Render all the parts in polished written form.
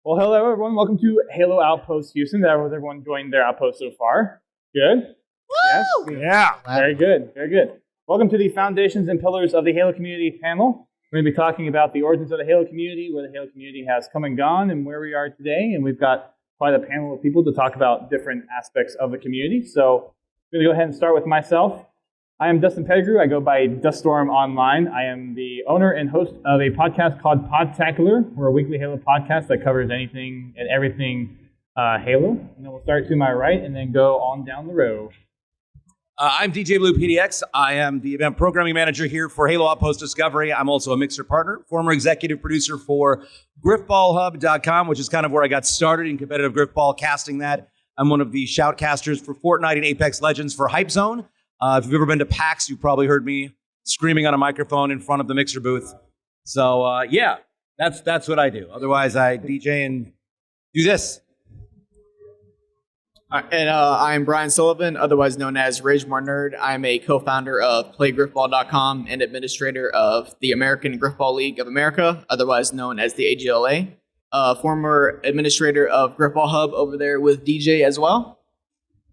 Well, hello, everyone. Welcome to Halo Outpost Houston. Has everyone joined their outpost so far? Good? Woo! Yes? Yeah. Very good. Very good. Welcome to the Foundations and Pillars of the Halo Community panel. We're going to be talking about the origins of the Halo community, where the Halo community has come and gone, and where we are today. And we've got quite a panel of people to talk about different aspects of the community. So I'm going to go ahead and start with myself. I am Dustin Pettigrew. I go by Duststorm online. I am the owner and host of a podcast called Podtacular. We're a weekly Halo podcast that covers anything and everything Halo. And then we'll start to my right and then go on down the row. I'm DJBlue PDX. I am the event programming manager here for Halo Outpost Discovery. I'm also a mixer partner, former executive producer for GrifballHub.com, which is kind of where I got started in competitive Grifball, casting that. I'm one of the shoutcasters for Fortnite and Apex Legends for Hype Zone. If you've ever been to PAX, you've probably heard me screaming on a microphone in front of the mixer booth. So, yeah, that's what I do. Otherwise, I DJ and do this. And I'm Brian Sullivan, otherwise known as Ragemore Nerd. I'm a co-founder of PlayGrifball.com and administrator of the American Grifball League of America, otherwise known as the AGLA. Former administrator of GrifballHub over there with DJ as well.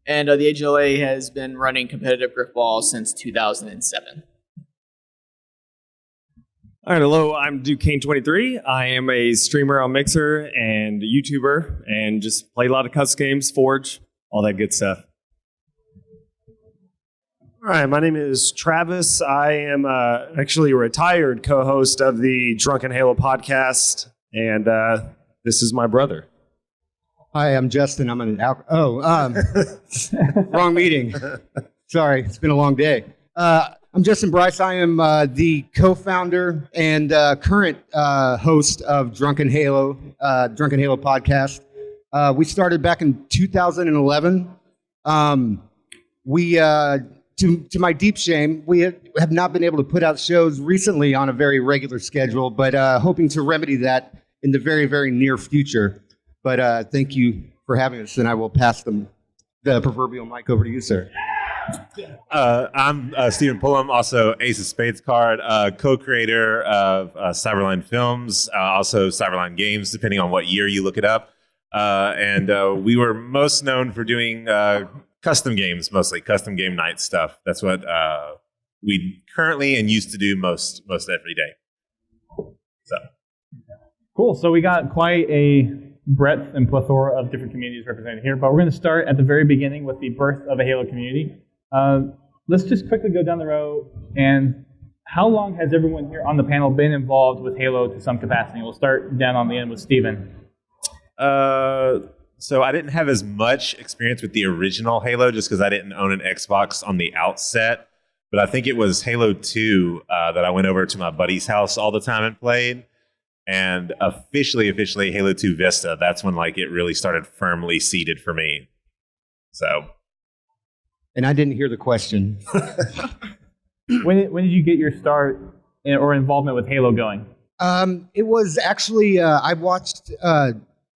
And the AGLA has been running competitive Grifball since 2007. All right, hello, I'm Duke-Kane23. I am a streamer on Mixer and YouTuber and just play a lot of custom games, Forge, all that good stuff. All right, my name is Travis. I am actually a retired co-host of the Drunken Halo podcast, and this is my brother. Hi, I'm Justin. I'm wrong meeting. Sorry, it's been a long day. I'm Justin Bryce. I am the co-founder and current host of Drunken Halo podcast. We started back in 2011. To my deep shame, we have not been able to put out shows recently on a very regular schedule, but hoping to remedy that in the very, very near future. But thank you for having us, and I will pass the proverbial mic over to you, sir. I'm Stephen Pullum, also AceofSpadesCard, co-creator of Cyberline Films, also Cyberline Games, depending on what year you look it up. And we were most known for doing custom games, mostly custom game night stuff. That's what we currently and used to do most every day. So. Cool. So we got quite a breadth and plethora of different communities represented here, but we're going to start at the very beginning with the birth of a Halo community. Let's just quickly go down the row. And how long has everyone here on the panel been involved with Halo to some capacity? We'll start down on the end with Steven. So I didn't have as much experience with the original Halo just because I didn't own an Xbox on the outset. But I think it was Halo 2 that I went over to my buddy's house all the time and played. And officially Halo 2 Vista, that's when it really started firmly seated for me. So. And I didn't hear the question. When did you get your start or involvement with Halo going? It was actually, I watched,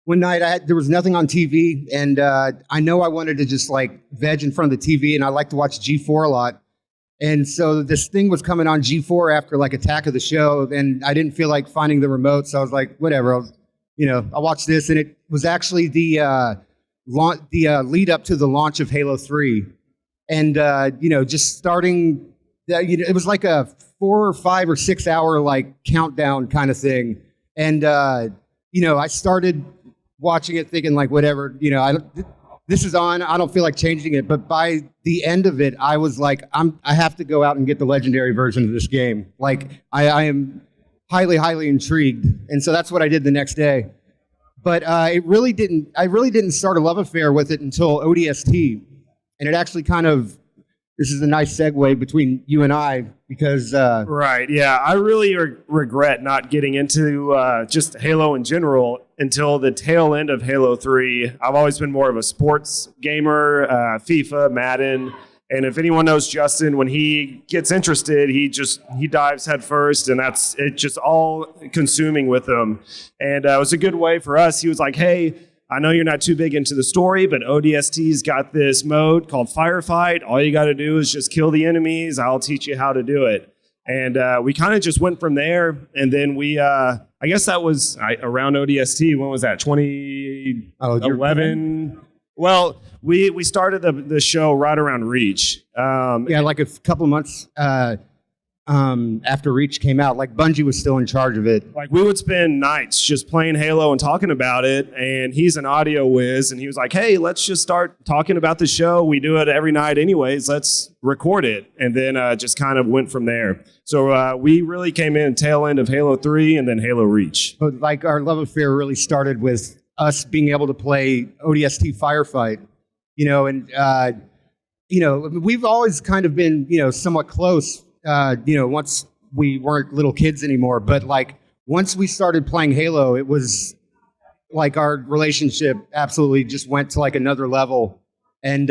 one night there was nothing on TV, and I know I wanted to just veg in front of the TV, and I like to watch G4 a lot. And so this thing was coming on G4 after Attack of the Show, and I didn't feel like finding the remote, so I was like, whatever. I watched this, and it was actually the lead up to the launch of Halo 3, and just starting. It was like a 4 or 5 or 6 hour countdown kind of thing, and I started watching it thinking whatever, this is on. I don't feel like changing it. But by the end of it, I was like, I have to go out and get the legendary version of this game. I am highly, highly intrigued. And so that's what I did the next day. But I really didn't start a love affair with it until ODST. And it actually this is a nice segue between you and I because... Right, yeah. I really regret not getting into just Halo in general until the tail end of Halo 3. I've always been more of a sports gamer, FIFA, Madden. And if anyone knows Justin, when he gets interested, he dives head first, and it's just all consuming with him. And it was a good way for us. He was like, hey, I know you're not too big into the story, but ODST's got this mode called Firefight. All you got to do is just kill the enemies. I'll teach you how to do it. And we kind of just went from there. And then we, I guess that was around ODST. When was that? 2011? Well, we started the show right around Reach. Like a couple of months after Reach came out. Like Bungie was still in charge of it. Like we would spend nights just playing Halo and talking about it. And he's an audio whiz, and he was like, "Hey, let's just start talking about the show. We do it every night, anyways. Let's record it." And then just kind of went from there. So we really came in tail end of Halo 3 and then Halo Reach. But like our love affair really started with us being able to play ODST Firefight, and we've always kind of been, somewhat close, once we weren't little kids anymore. But like once we started playing Halo, it was like our relationship absolutely just went to like another level. And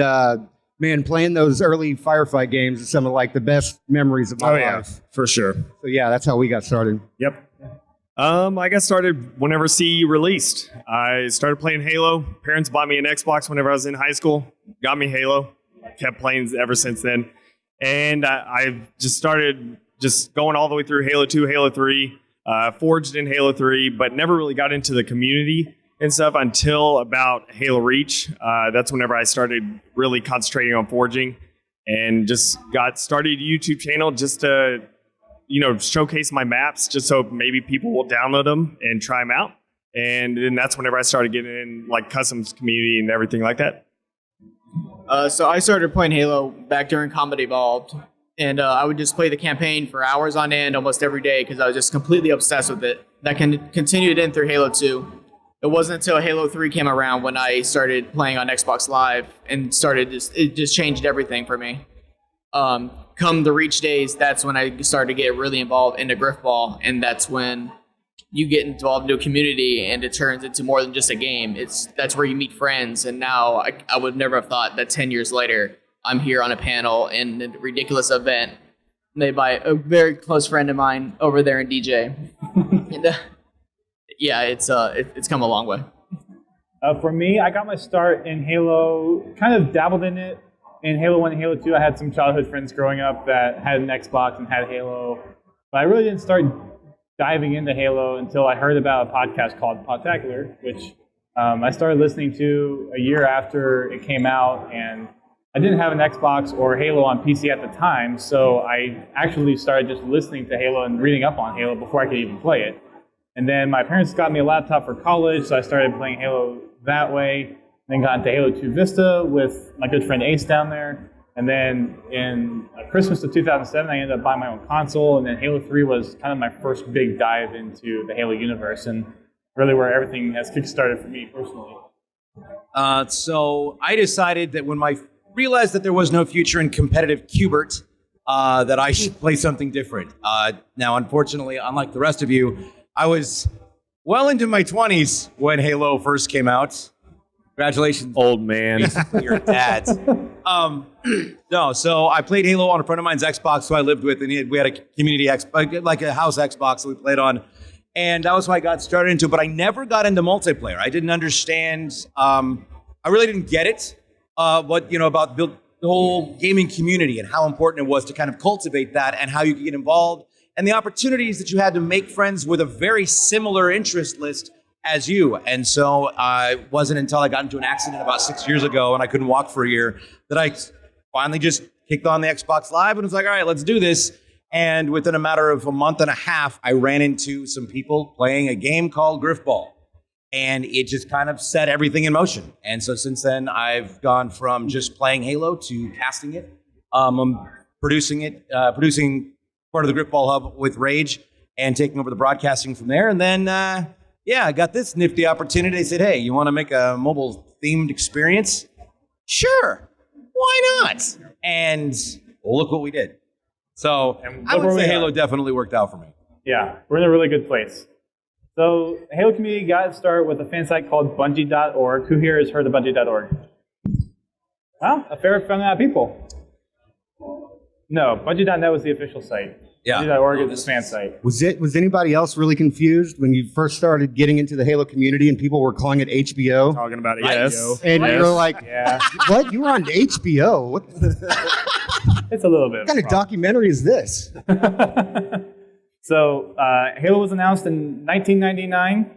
man, playing those early Firefight games is some of like the best memories of my life. For sure. So yeah, that's how we got started. Yep. I got started whenever CE released. I started playing Halo. Parents bought me an Xbox whenever I was in high school. Got me Halo. Kept playing ever since then. And I've just started just going all the way through Halo 2, Halo 3, forged in Halo 3, but never really got into the community and stuff until about Halo Reach. That's whenever I started really concentrating on forging and just got started a YouTube channel just to showcase my maps just so maybe people will download them and try them out. And then that's whenever I started getting in like customs community and everything like that. So I started playing Halo back during Combat Evolved, and I would just play the campaign for hours on end almost every day because I was just completely obsessed with it. That continued in through Halo 2. It wasn't until Halo 3 came around when I started playing on Xbox Live and it just changed everything for me. Come the Reach days, that's when I started to get really involved into Grifball, and that's when you get involved into a community and it turns into more than just a game. That's where you meet friends, and now I would never have thought that 10 years later I'm here on a panel in a ridiculous event made by a very close friend of mine over there in DJ. And, it's come a long way. For me, I got my start in Halo, kind of dabbled in it. In Halo 1 and Halo 2, I had some childhood friends growing up that had an Xbox and had Halo. But I really didn't start diving into Halo until I heard about a podcast called Podtacular, which I started listening to a year after it came out. And I didn't have an Xbox or Halo on PC at the time, so I actually started just listening to Halo and reading up on Halo before I could even play it. And then my parents got me a laptop for college, so I started playing Halo that way. Then got into Halo 2 Vista with my good friend Ace down there. And then in Christmas of 2007, I ended up buying my own console. And then Halo 3 was kind of my first big dive into the Halo universe and really where everything has kickstarted for me personally. So I decided that when I realized that there was no future in competitive Qbert, that I should play something different. Now, unfortunately, unlike the rest of you, I was well into my 20s when Halo first came out. Congratulations, Old man. your dads. No, so I played Halo on a friend of mine's Xbox who I lived with, and we had a community like a house Xbox that we played on, and that was how I got started into it. But I never got into multiplayer. I didn't understand. I really didn't get it. About the whole gaming community and how important it was to kind of cultivate that and how you could get involved and the opportunities that you had to make friends with a very similar interest list as you. And so I wasn't until I got into an accident about 6 years ago and I couldn't walk for a year that I finally just kicked on the Xbox Live and was like, all right, let's do this. And within a matter of a month and a half, I ran into some people playing a game called Grifball. And it just kind of set everything in motion. And so since then, I've gone from just playing Halo to casting it. I'm producing part of the GrifballHub with Rage and taking over the broadcasting from there. And then, I got this nifty opportunity. They said, hey, you want to make a mobile-themed experience? Sure. Why not? And look what we did. So I would say Halo definitely worked out for me. Yeah, we're in a really good place. So the Halo community got started with a fan site called Bungie.org. Who here has heard of Bungie.org? Well, a fair amount of people. No, Bungie.net was the official site. Yeah. Bungie.org is this fan site. Was anybody else really confused when you first started getting into the Halo community and people were calling it HBO? Talking about it, Yes. HBO. And Yes. you were like, Yeah, what? You were on HBO? What it's a little bit. kind of documentary is this? So Halo was announced in 1999,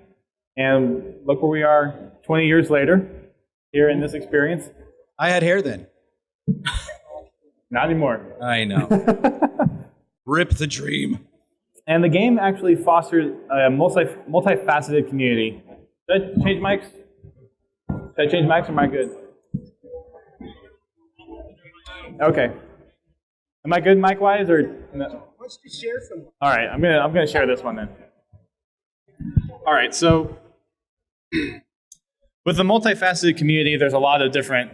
and look where we are 20 years later here in this experience. I had hair then. Not anymore. I know. Rip the dream. And the game actually fostered a multifaceted community. Should I change mics? Should I change mics or am I good? Okay. Am I good mic-wise or no? All right, I'm gonna share this one then. All right, so with the multifaceted community, there's a lot of different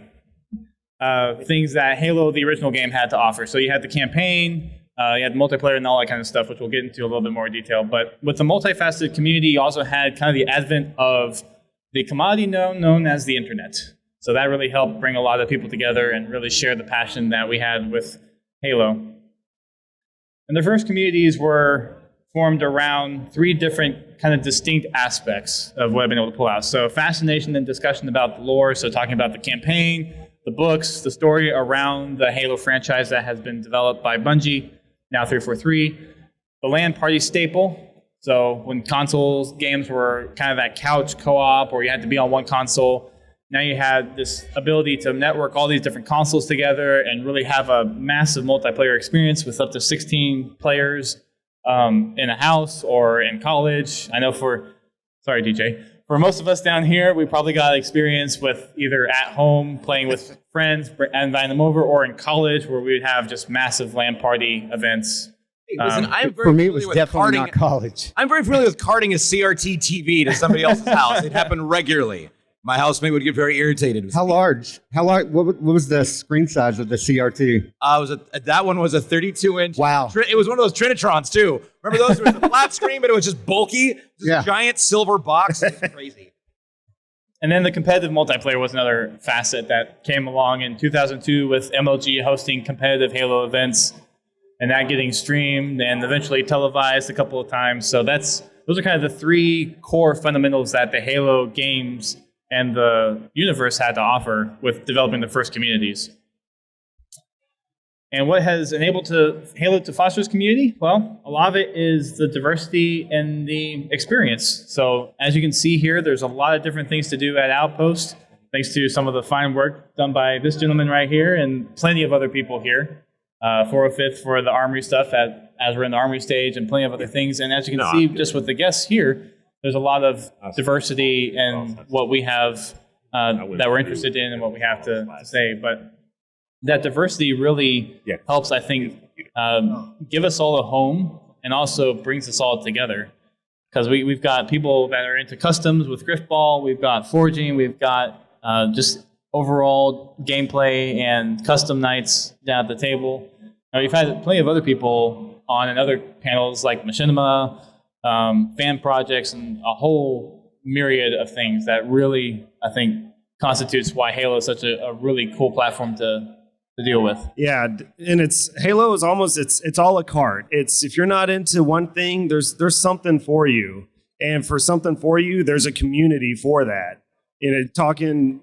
things that Halo, the original game, had to offer. So you had the campaign, you had multiplayer and all that kind of stuff, which we'll get into a little bit more detail. But with the multifaceted community, you also had kind of the advent of the commodity known as the internet. So that really helped bring a lot of people together and really share the passion that we had with Halo. And the first communities were formed around three different kind of distinct aspects of what I've been able to pull out. So fascination and discussion about the lore, so talking about the campaign, the books, the story around the Halo franchise that has been developed by Bungie, now 343. The LAN party staple, so when consoles games were kind of that couch co-op or you had to be on one console, now you had this ability to network all these different consoles together and really have a massive multiplayer experience with up to 16 players in a house or in college. I know sorry DJ, for most of us down here, we probably got experience with either at home playing with friends and inviting them over, or in college where we would have just massive LAN party events. Hey, listen, I'm very For me, it was familiar with definitely carting. not college. I'm very familiar with carting a CRT TV to somebody else's house. It happened regularly. My housemate would get very irritated. How large? What was the screen size of the CRT? That one was a 32-inch. Wow. It was one of those Trinitrons, too. Remember those? It was a flat screen, but it was just bulky. Just Yeah. a giant silver box. It was crazy. And then the competitive multiplayer was another facet that came along in 2002 with MLG hosting competitive Halo events and that getting streamed and eventually televised a couple of times. So those are kind of the three core fundamentals that the Halo games and the universe had to offer with developing the first communities. And what has enabled Halo to foster this community? Well, a lot of it is the diversity in the experience. So as you can see here, there's a lot of different things to do at Outpost, thanks to some of the fine work done by this gentleman right here and plenty of other people here. 405th for the Armory stuff as we're in the Armory stage and plenty of other things. And as you can see, just with the guests here, there's a lot of diversity in what we have that we're interested in and what we have to say. But that diversity really helps, I think, give us all a home and also brings us all together. Because we've got people that are into customs with Grifball, we've got forging, we've got just overall gameplay and custom nights down at the table. Now, we've had plenty of other people on in other panels like Machinima, fan projects, and a whole myriad of things that really, I think, constitutes why Halo is such a really cool platform to deal with. Yeah, and Halo is almost it's all a carte. It's if you're not into one thing, there's something for you, and for something for you, there's a community for that. Talking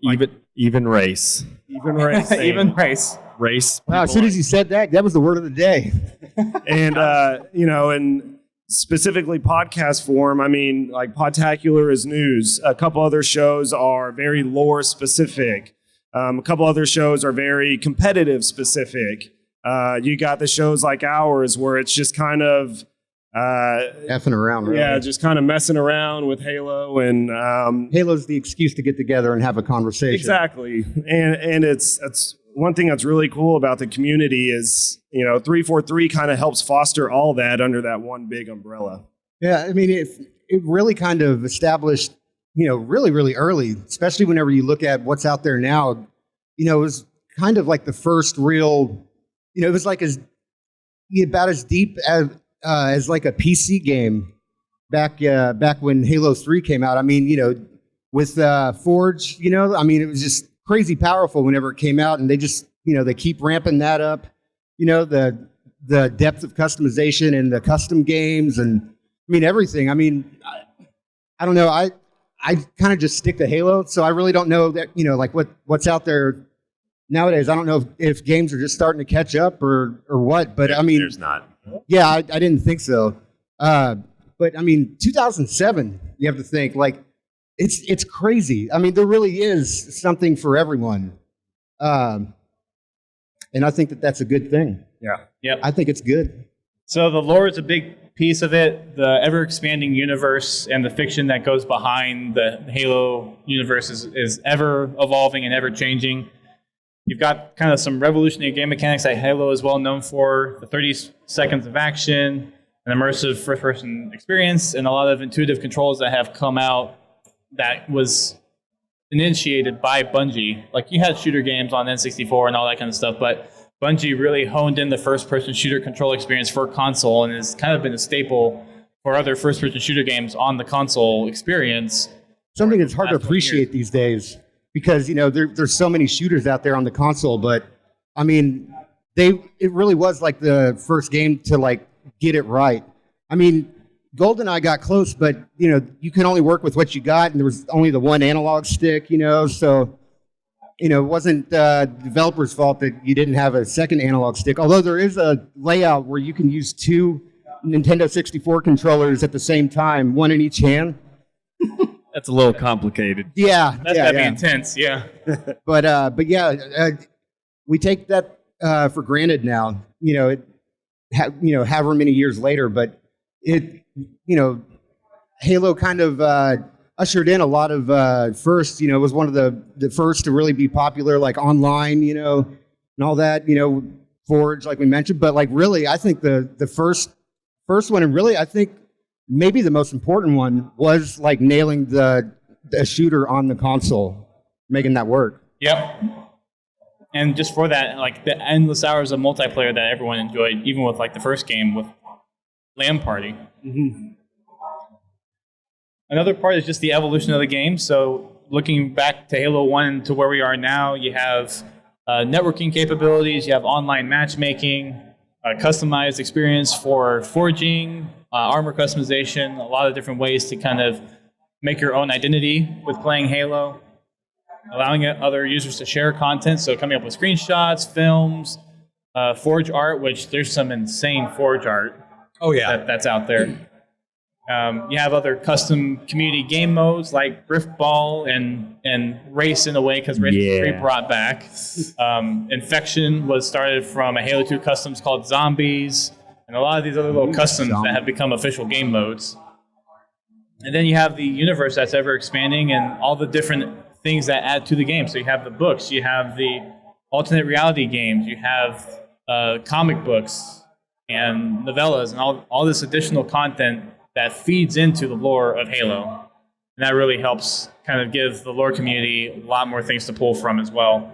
Even race. even race, Even race. Race. Wow, as soon as you said that was the word of the day. and and specifically podcast form. I mean, like Podtacular is news. A couple other shows are very lore specific. A couple other shows are very competitive specific. You got the shows like ours where it's just kind of Effing around, right? yeah, just kind of messing around with Halo and Halo's the excuse to get together and have a conversation. exactly. And it's one thing that's really cool about the community is 343 kind of helps foster all that under that one big umbrella. Yeah, I mean, it really kind of established, really, really early, especially whenever you look at what's out there now. It was kind of like the first real, it was like about as deep as like a PC game back when Halo 3 came out. I mean, with Forge, I mean, it was just crazy powerful whenever it came out, and they just, they keep ramping that up. The the depth of customization and the custom games and I mean everything. I mean, I don't know. I kind of just stick to Halo, so I really don't know that like what's out there nowadays. I don't know if games are just starting to catch up or what. But I mean, there's not. Yeah, I didn't think so. But I mean, 2007. You have to think like it's crazy. I mean, there really is something for everyone. And I think that's a good thing. Yeah. I think it's good. So the lore is a big piece of it. The ever-expanding universe and the fiction that goes behind the Halo universe is ever evolving and ever changing. You've got kind of some revolutionary game mechanics that Halo is well known for, the 30 seconds of action, an immersive first-person experience, and a lot of intuitive controls that have come out that was initiated by Bungie. Like, you had shooter games on N64 and all that kind of stuff, but Bungie really honed in the first-person shooter control experience for console and has kind of been a staple for other first-person shooter games on the console experience. Something that's hard to appreciate these days because, there's so many shooters out there on the console, but, I mean, it really was like the first game to, like, get it right. I mean, GoldenEye got close, but, you can only work with what you got, and there was only the one analog stick, so, it wasn't the developer's fault that you didn't have a second analog stick, although there is a layout where you can use two Nintendo 64 controllers at the same time, one in each hand. That's a little complicated. Yeah. That's gotta be intense, yeah. But yeah, we take that for granted now, however many years later, but Halo kind of ushered in a lot of firsts. It was one of the first to really be popular, like online, and all that. Forge, like we mentioned. But like really, I think the first one, and really, I think maybe the most important one was like nailing the shooter on the console, making that work. Yep. And just for that, like the endless hours of multiplayer that everyone enjoyed, even with like the first game with LAN Party. Mm-hmm. Another part is just the evolution of the game. So looking back to Halo 1 to where we are now, you have networking capabilities, you have online matchmaking, a customized experience for forging, armor customization, a lot of different ways to kind of make your own identity with playing Halo, allowing other users to share content. So coming up with screenshots, films, Forge art, which there's some insane Forge art. Oh, yeah. That's out there. You have other custom community game modes like Grifball and Race in a way, because Race was brought back. Infection was started from a Halo 2 customs called Zombies, and a lot of these other little customs that have become official game modes. And then you have the universe that's ever expanding and all the different things that add to the game. So you have the books, you have the alternate reality games, you have comic books and novellas and all this additional content that feeds into the lore of Halo. And that really helps kind of give the lore community a lot more things to pull from as well.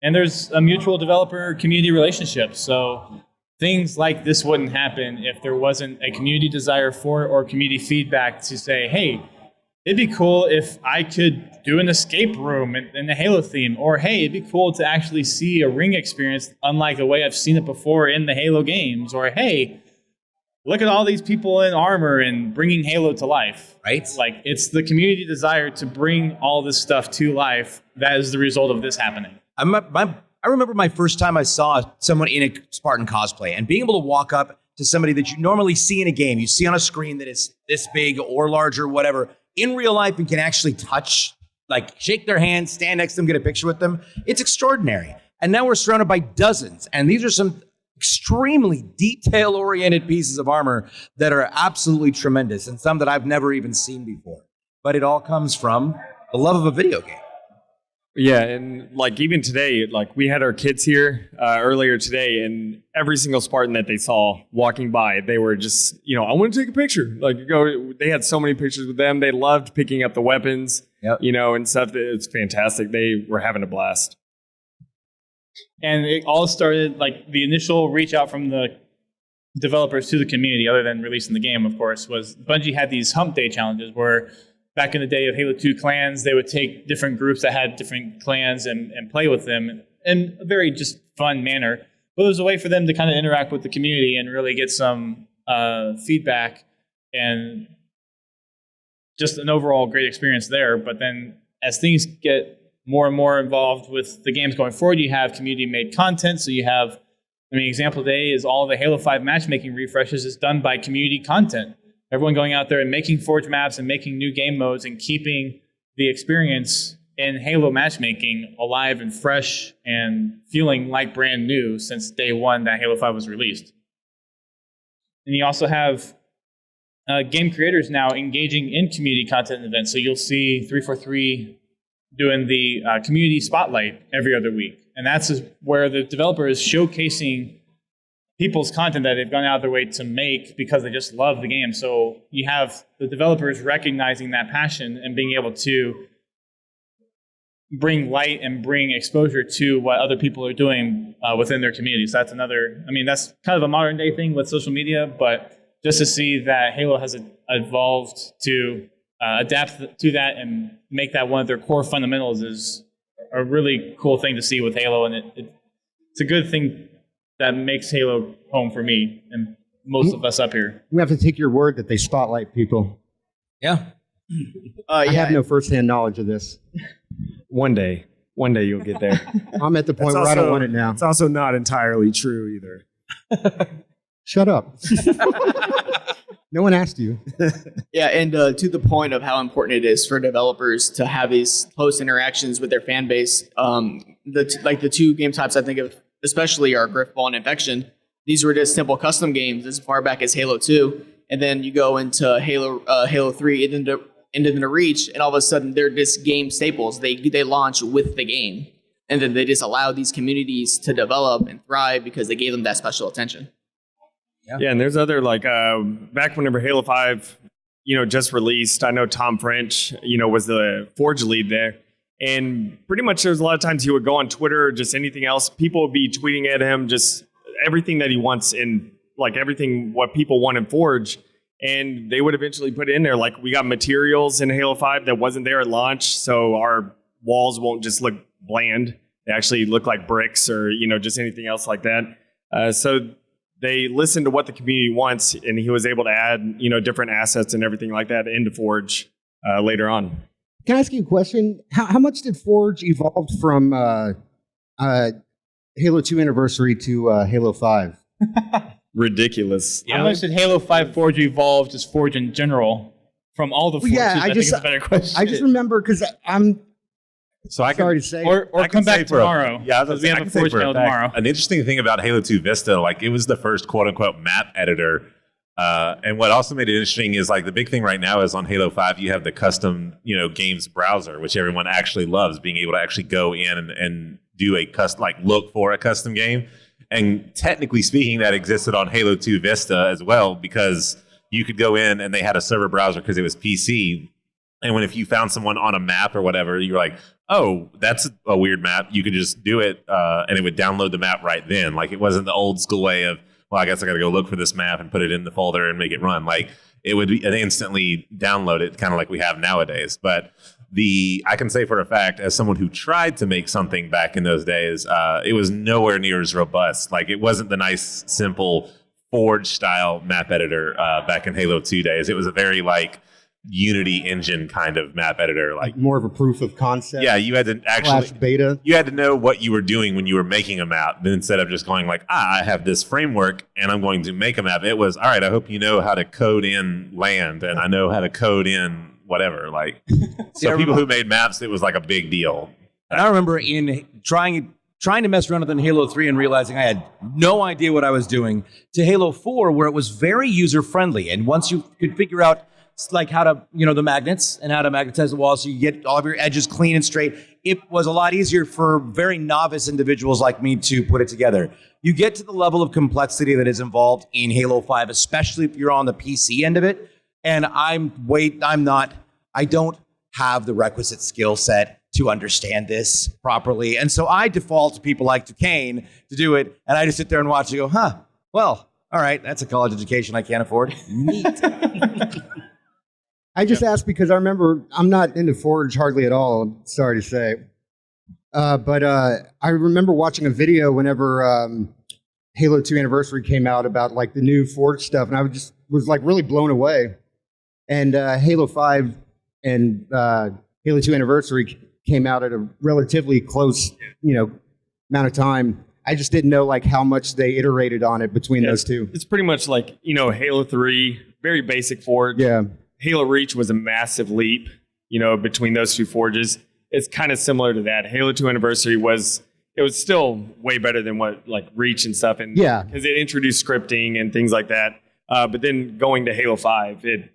And there's a mutual developer community relationship. So things like this wouldn't happen if there wasn't a community desire for it or community feedback to say, hey, it'd be cool if I could do an escape room in the Halo theme, or hey, it'd be cool to actually see a ring experience unlike the way I've seen it before in the Halo games, or hey, look at all these people in armor and bringing Halo to life. Right? Like, it's the community desire to bring all this stuff to life that is the result of this happening. I remember my first time I saw someone in a Spartan cosplay and being able to walk up to somebody that you normally see in a game, you see on a screen that is this big or larger, whatever, in real life and can actually touch, like shake their hand, stand next to them, get a picture with them. It's extraordinary. And now we're surrounded by dozens. And these are some extremely detail-oriented pieces of armor that are absolutely tremendous and some that I've never even seen before. But it all comes from the love of a video game. Yeah, and like even today, like we had our kids here earlier today, and every single Spartan that they saw walking by, they were just, I want to take a picture. Like, they had so many pictures with them. They loved picking up the weapons, and stuff. It's fantastic. They were having a blast. And it all started, like, the initial reach out from the developers to the community, other than releasing the game, of course, was Bungie had these hump day challenges where back in the day of Halo 2 clans, they would take different groups that had different clans and play with them in a very just fun manner. But it was a way for them to kind of interact with the community and really get some feedback and just an overall great experience there. But then as things get more and more involved with the games going forward, you have community-made content. So you have, example today is all the Halo 5 matchmaking refreshes is done by community content. Everyone going out there and making Forge maps and making new game modes and keeping the experience in Halo matchmaking alive and fresh and feeling like brand new since day one that Halo 5 was released. And you also have game creators now engaging in community content events. So you'll see 343 doing the community spotlight every other week. And that's where the developer is showcasing people's content that they've gone out of their way to make because they just love the game. So you have the developers recognizing that passion and being able to bring light and bring exposure to what other people are doing within their communities. So that's another, that's kind of a modern day thing with social media, but just to see that Halo has evolved to adapt to that and make that one of their core fundamentals is a really cool thing to see with Halo. And it's a good thing that makes Halo home for me and most of us up here. We have to take your word that they spotlight people. Yeah. I have no firsthand knowledge of this. One day you'll get there. I'm at the point where I don't want it now. It's also not entirely true either. Shut up. No one asked you. Yeah, and to the point of how important it is for developers to have these close interactions with their fan base, the two game types I think of especially are Grifball and Infection. These were just simple custom games as far back as Halo 2, and then you go into Halo 3 into the Reach, and all of a sudden they're just game staples. They launch with the game, and then they just allow these communities to develop and thrive because they gave them that special attention. Yeah, and there's other back whenever Halo 5, just released. I know Tom French, was the Forge lead there, and pretty much there's a lot of times he would go on Twitter or just anything else. People would be tweeting at him just everything that he wants in everything what people want in Forge, and they would eventually put it in there. Like we got materials in Halo 5 that wasn't there at launch, so our walls won't just look bland. They actually look like bricks or just anything else like that. So they listened to what the community wants, and he was able to add, different assets and everything like that into Forge later on. Can I ask you a question? How much did Forge evolve from Halo 2 Anniversary to Halo 5? Ridiculous. How much did Halo 5 Forge evolve, just Forge in general, from all the Forges? I think it's a better question. I just remember because I'm sorry to say. Or come back tomorrow. Yeah, we have a Forge Halo tomorrow. An interesting thing about Halo 2 Vista, it was the first quote-unquote map editor. And what also made it interesting is the big thing right now is on Halo 5, you have the custom, games browser, which everyone actually loves, being able to actually go in and do a custom, look for a custom game. And technically speaking, that existed on Halo 2 Vista as well, because you could go in and they had a server browser because it was PC. And if you found someone on a map or whatever, you're like, oh, that's a weird map. You could just do it and it would download the map right then. It wasn't the old school way of, well, I guess I got to go look for this map and put it in the folder and make it run. It would be instantly download it, kind of like we have nowadays. But I can say for a fact, as someone who tried to make something back in those days, it was nowhere near as robust. It wasn't the nice, simple Forge style map editor back in Halo 2 days. It was a very Unity engine kind of map editor, more of a proof of concept. Yeah, you had to actually beta. You had to know what you were doing when you were making a map, instead of just going I have this framework and I'm going to make a map. It was, all right, I hope you know how to code in land and I know how to code in whatever. So people who made maps, it was a big deal. And I remember in trying to mess around with in Halo 3 and realizing I had no idea what I was doing, to Halo 4 where it was very user friendly, and once you could figure out how to, the magnets and how to magnetize the walls so you get all of your edges clean and straight. It was a lot easier for very novice individuals like me to put it together. You get to the level of complexity that is involved in Halo 5, especially if you're on the PC end of it. And I don't have the requisite skill set to understand this properly. And so I default to people like Duquesne to do it. And I just sit there and watch and go, well, all right, that's a college education I can't afford. Neat. I just asked because I remember I'm not into Forge hardly at all. I'm sorry to say. But I remember watching a video whenever Halo 2 Anniversary came out about like the new Forge stuff, and I was like really blown away. And Halo 5 and Halo 2 Anniversary came out at a relatively close, amount of time. I just didn't know like how much they iterated on it between those two. It's pretty much like, Halo 3, very basic Forge. Yeah. Halo Reach was a massive leap, between those two forges. It's kind of similar to that. Halo 2 Anniversary was still way better than what like Reach and stuff. And yeah, because it introduced scripting and things like that. But then going to Halo 5, it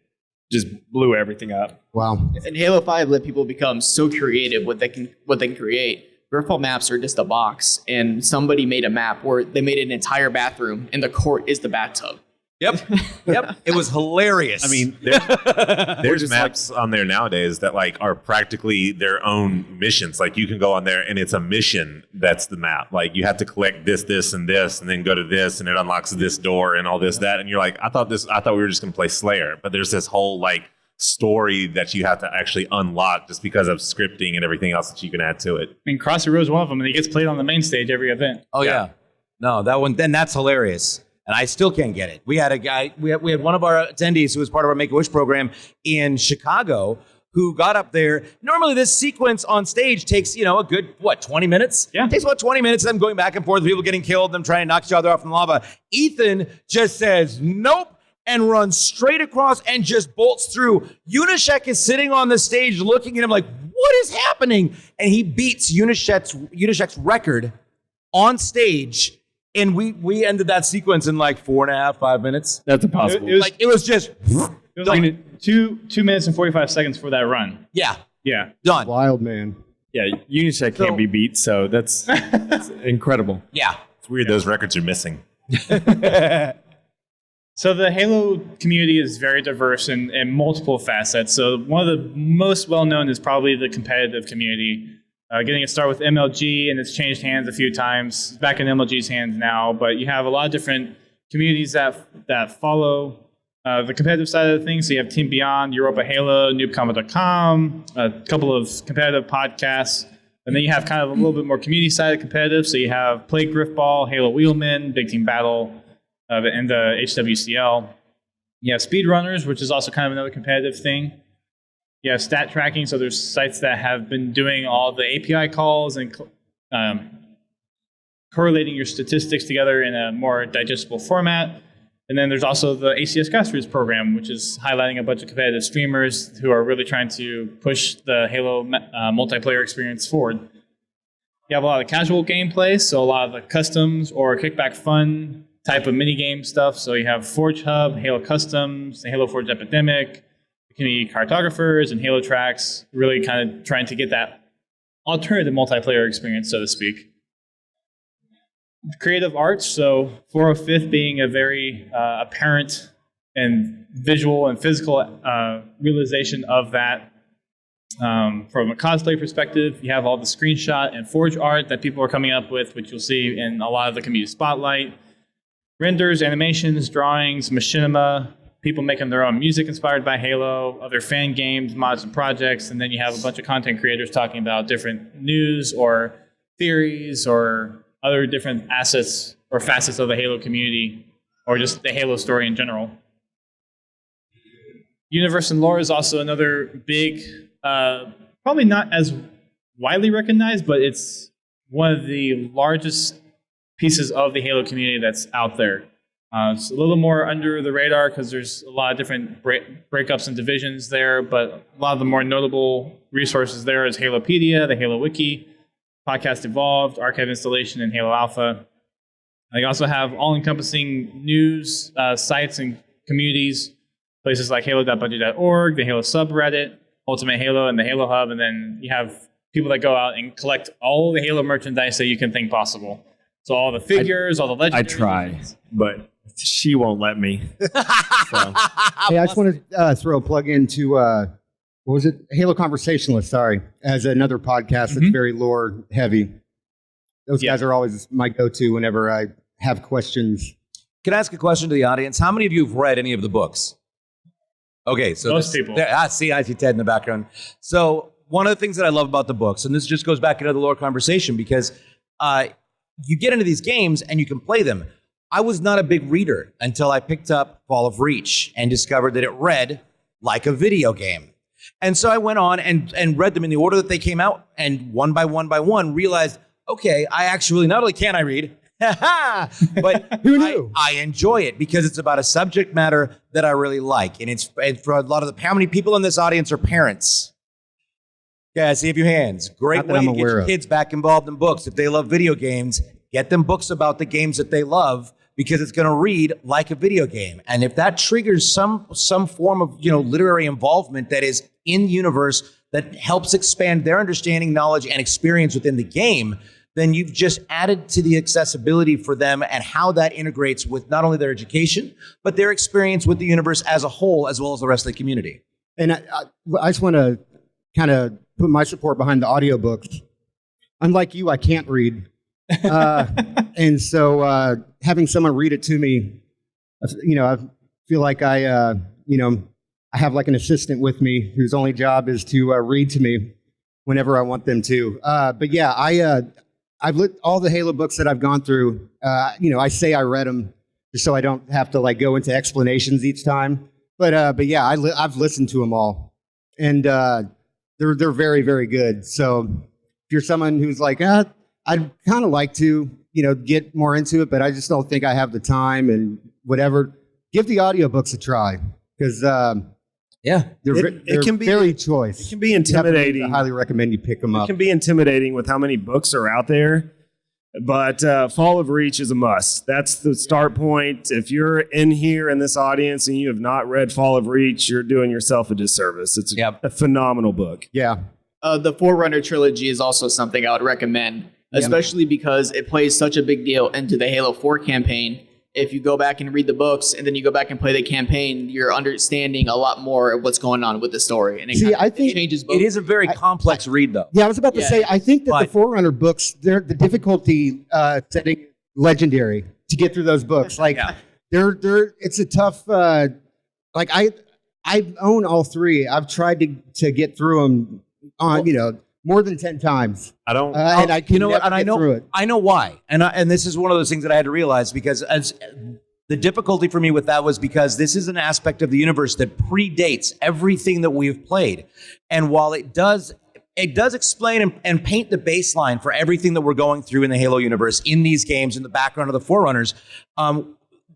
just blew everything up. Wow. And Halo 5 let people become so creative what they can create. Griffball maps are just a box, and somebody made a map where they made an entire bathroom, and the court is the bathtub. Yep. It was hilarious. I mean, there's maps on there nowadays that like are practically their own missions. Like you can go on there and it's a mission that's the map. Like you have to collect this, and this, and then go to this, and it unlocks this door and all this, that. And you're like, I thought we were just gonna play Slayer, but there's this whole like story that you have to actually unlock just because of scripting and everything else that you can add to it. I mean, Crossy Road's one of them, and he gets played on the main stage every event. Oh yeah. No, that one. Then that's hilarious. And I still can't get it. We had a guy, we had one of our attendees who was part of our Make-A-Wish program in Chicago who got up there. Normally this sequence on stage takes, a good, 20 minutes? Yeah. It takes about 20 minutes, them going back and forth, people getting killed, them trying to knock each other off in the lava. Ethan just says, nope, and runs straight across and just bolts through. Unishek is sitting on the stage looking at him like, what is happening? And he beats Unishek's record on stage. And we ended that sequence in like 4.5, 5 minutes. That's impossible. It was just like 2 minutes and 45 seconds for that run. Yeah. Done. Wild, man. Yeah, Unisec can't be beat, so that's incredible. Yeah. It's weird those records are missing. So the Halo community is very diverse in multiple facets. So one of the most well-known is probably the competitive community. Getting it started with MLG, and it's changed hands a few times. It's back in MLG's hands now, but you have a lot of different communities that follow the competitive side of things. So you have Team Beyond, Europa Halo, NoobCombat.com, a couple of competitive podcasts. And then you have kind of a little bit more community side of competitive. So you have PlayGrifball, Halo Wheelman, Big Team Battle, and the HWCL. You have speedrunners, which is also kind of another competitive thing. You have stat tracking, so there's sites that have been doing all the API calls and correlating your statistics together in a more digestible format. And then there's also the ACS Grassroots program, which is highlighting a bunch of competitive streamers who are really trying to push the Halo multiplayer experience forward. You have a lot of casual gameplay, so a lot of the customs or kickback fun type of minigame stuff. So you have Forge Hub, Halo Customs, the Halo Forge Epidemic, community cartographers, and Halo Tracks, really kind of trying to get that alternative multiplayer experience, so to speak. Creative arts, so 405th being a very apparent and visual and physical realization of that. From a cosplay perspective, you have all the screenshot and forge art that people are coming up with, which you'll see in a lot of the community spotlight. Renders, animations, drawings, machinima, people making their own music inspired by Halo, other fan games, mods, and projects, and then you have a bunch of content creators talking about different news or theories or other different assets or facets of the Halo community, or just the Halo story in general. Universe and lore is also another big, probably not as widely recognized, but it's one of the largest pieces of the Halo community that's out there. It's a little more under the radar because there's a lot of different breakups and divisions there, but a lot of the more notable resources there is Halopedia, the Halo Wiki, Podcast Evolved, Archive Installation, and Halo Alpha. They also have all-encompassing news sites and communities, places like halo.bungie.org, the Halo subreddit, Ultimate Halo, and the Halo Hub, and then you have people that go out and collect all the Halo merchandise that you can think possible. So all the figures, all the legendaries. I try, but she won't let me. So. Hey, I just want to throw a plug into, what was it? Halo Conversationalist, sorry, as another podcast that's very lore heavy. Those guys are always my go-to whenever I have questions. Can I ask a question to the audience? How many of you have read any of the books? Okay, so most people. I see Ted in the background. So one of the things that I love about the books, and this just goes back into the lore conversation, because you get into these games and you can play them, I was not a big reader until I picked up Fall of Reach and discovered that it read like a video game. And so I went on and read them in the order that they came out, and one by one realized, okay, I actually, not only can I read, but Who knew? I enjoy it because it's about a subject matter that I really like. And for a lot of how many people in this audience are parents? Yeah, see if your hands. Great Not that way I'm to get aware your of. kids back involved in books. If they love video games, get them books about the games that they love, because it's going to read like a video game. And if that triggers some form of literary involvement that is in the universe that helps expand their understanding, knowledge, and experience within the game, then you've just added to the accessibility for them and how that integrates with not only their education, but their experience with the universe as a whole, as well as the rest of the community. And I just want to kind of put my support behind the audiobooks. Unlike you, I can't read. And so having someone read it to me, I feel like I have like an assistant with me whose only job is to read to me whenever I want them to. But yeah, I've lit all the Halo books that I've gone through. I say I read them just so I don't have to like go into explanations each time. But yeah, I've listened to them all, and they're very, very good. So if you're someone who's like, I'd kind of like to, get more into it, but I just don't think I have the time and whatever. Give the audiobooks a try, because It can be very choice. It can be intimidating. I highly recommend you pick them It up. can be intimidating with how many books are out there, but Fall of Reach is a must. That's the start point. If you're in here in this audience and you have not read Fall of Reach, you're doing yourself a disservice. It's a phenomenal book. Yeah. The Forerunner trilogy is also something I would recommend, especially because it plays such a big deal into the Halo 4 campaign. If you go back and read the books and then you go back and play the campaign, you're understanding a lot more of what's going on with the story. And I think changes both. It is a very complex read, though. Yeah, I was about to say, I think that the But- Forerunner books, the difficulty setting legendary to get through those books. Like it's a tough. I own all three. I've tried to get through them on more than 10 times. I don't. And I can never and I get through it. I know why, and this is one of those things that I had to realize, because as the difficulty for me with that was because this is an aspect of the universe that predates everything that we've played, and while it does explain and paint the baseline for everything that we're going through in the Halo universe in these games in the background of the Forerunners.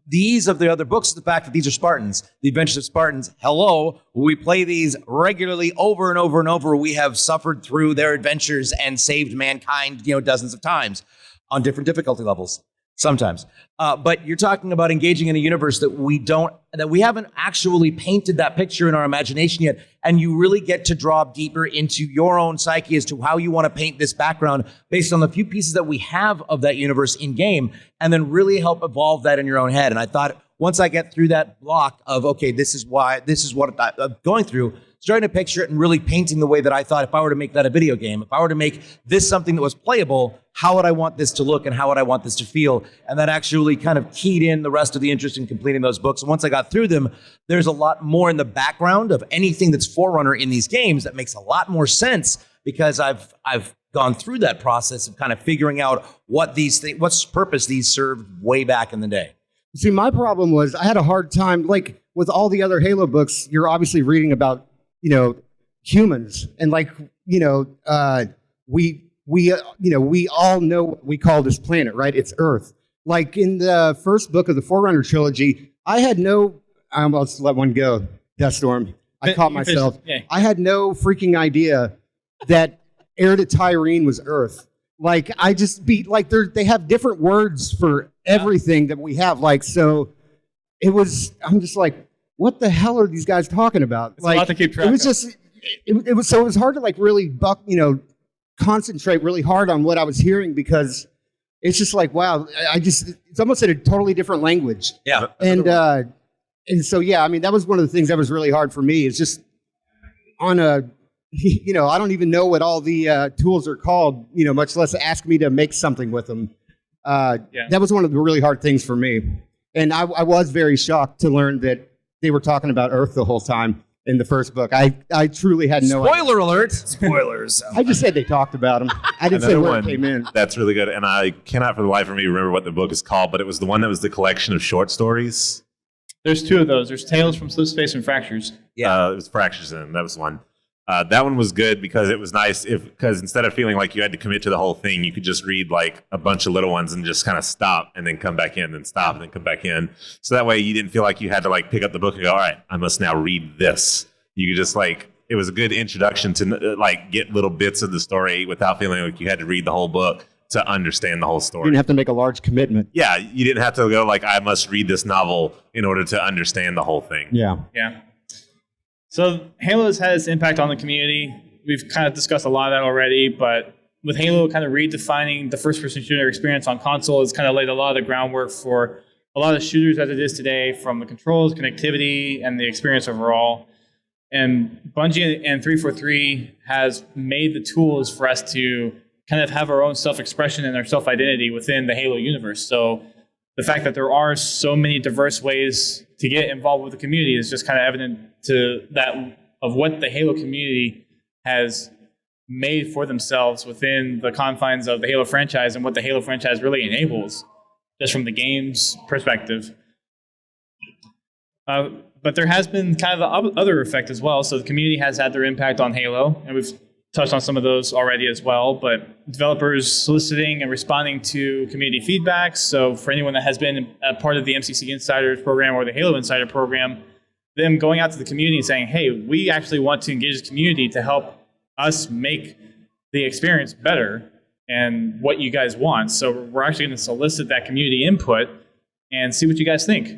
The ease of the other books is the fact that these are Spartans. The Adventures of Spartans, hello, we play these regularly over and over and over. We have suffered through their adventures and saved mankind, dozens of times on different difficulty levels, sometimes. But you're talking about engaging in a universe that we haven't actually painted that picture in our imagination yet. And you really get to draw deeper into your own psyche as to how you want to paint this background based on the few pieces that we have of that universe in game, and then really help evolve that in your own head. And I thought once I get through that block of, okay, this is what I'm going through, starting to picture it and really painting the way that I thought if I were to make that a video game, if I were to make this something that was playable, how would I want this to look and how would I want this to feel? And that actually kind of keyed in the rest of the interest in completing those books. And once I got through them, there's a lot more in the background of anything that's Forerunner in these games that makes a lot more sense, because I've gone through that process of kind of figuring out what purpose these served way back in the day. See, my problem was I had a hard time, like with all the other Halo books, you're obviously reading about, humans, and we all know what we call this planet, right? It's Earth. Like in the first book of the Forerunner trilogy, I almost let one go, Deathstorm. I caught myself. Yeah. I had no freaking idea that Heir to Tyrene was Earth. Like I just they have different words for everything that we have. Like, so I'm just like, what the hell are these guys talking about? It's a lot to keep track it was of. just, it was hard to like really concentrate really hard on what I was hearing, because it's just like, wow, it's almost in a totally different language. Yeah. And so, yeah, I mean, that was one of the things that was really hard for me, is just on I don't even know what all the tools are called, much less ask me to make something with them. That was one of the really hard things for me. And I was very shocked to learn that they were talking about Earth the whole time. in the first book. I truly had no idea. Spoiler alert. Spoilers. I just said they talked about him. I didn't say Another where one it came in. that's really good, and I cannot for the life of me remember what the book is called, but it was the one that was the collection of short stories. There's two of those. There's Tales from Slip Space and Fractures. Yeah. It was Fractures in. That was one. That one was good because it was nice because instead of feeling like you had to commit to the whole thing, you could just read like a bunch of little ones and just kind of stop and then come back in, then stop and then come back in. So that way you didn't feel like you had to like pick up the book and go, all right, I must now read this. You could just like, it was a good introduction to like get little bits of the story without feeling like you had to read the whole book to understand the whole You story. didn't have to make a large commitment. Yeah, you didn't have to go like, I must read this novel in order to understand the whole thing. Yeah. Yeah. So Halo has had its impact on the community. We've kind of discussed a lot of that already, but with Halo kind of redefining the first-person shooter experience on console, it's kind of laid a lot of the groundwork for a lot of shooters as it is today, from the controls, connectivity, and the experience overall. And Bungie and 343 has made the tools for us to kind of have our own self-expression and our self-identity within the Halo universe. So the fact that there are so many diverse ways to get involved with the community is just kind of evident to that of what the Halo community has made for themselves within the confines of the Halo franchise and what the Halo franchise really enables, just from the game's perspective. But there has been kind of the other effect as well. So the community has had their impact on Halo, and we've touched on some of those already as well. But developers soliciting and responding to community feedback. So for anyone that has been a part of the MCC Insiders program or the Halo Insider program, them going out to the community and saying, hey, we actually want to engage the community to help us make the experience better and what you guys want. So we're actually going to solicit that community input and see what you guys think.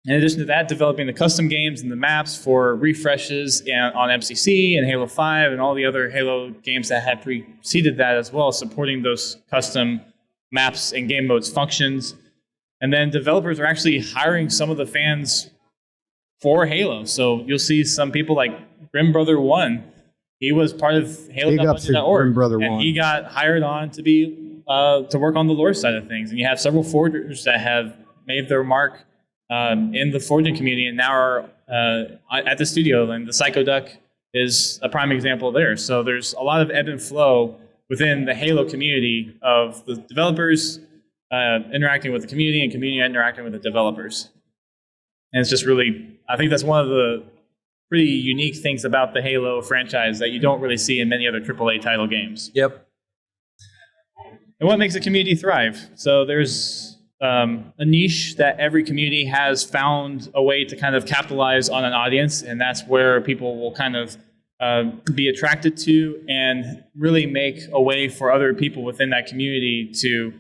In addition to that, developing the custom games and the maps for refreshes on MCC and Halo 5 and all the other Halo games that had preceded that as well, supporting those custom maps and game modes functions. And then developers are actually hiring some of the fans for Halo. So you'll see some people like GrifballHub. He was part of Big ups to Halo.org, Brother and One. he got hired on to be to work on the lore side of things. And you have several forgers that have made their mark in the forging community and now are at the studio. And the Psycho Duck is a prime example there. So there's a lot of ebb and flow within the Halo community of the developers interacting with the community and community interacting with the developers. And it's just really, I think that's one of the pretty unique things about the Halo franchise that you don't really see in many other AAA title games. Yep. And what makes a community thrive? So there's a niche that every community has found a way to kind of capitalize on an audience, and that's where people will kind of be attracted to and really make a way for other people within that community to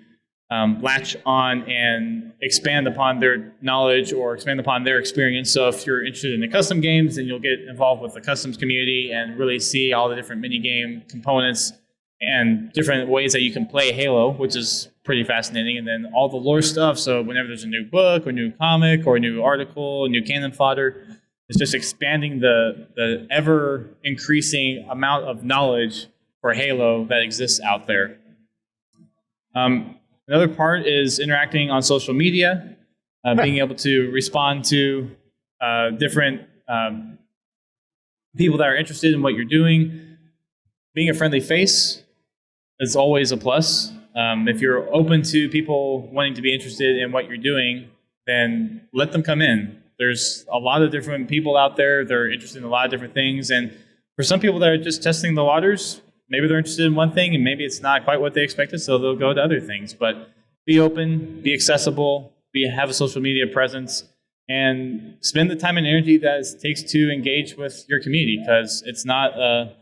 latch on and expand upon their knowledge or expand upon their experience. So if you're interested in the custom games, then you'll get involved with the customs community and really see all the different mini-game components and different ways that you can play Halo, which is pretty fascinating. And then all the lore stuff. So whenever there's a new book or new comic or a new article, new canon fodder, it's just expanding the ever-increasing amount of knowledge for Halo that exists out there. Another part is interacting on social media, being able to respond to different people that are interested in what you're doing. Being a friendly face is always a plus. If you're open to people wanting to be interested in what you're doing, then let them come in. There's a lot of different people out there that are interested in a lot of different things. And for some people that are just testing the waters, maybe they're interested in one thing and maybe it's not quite what they expected, so they'll go to other things. But be open, be accessible, have a social media presence, and spend the time and energy that it takes to engage with your community, because it's not a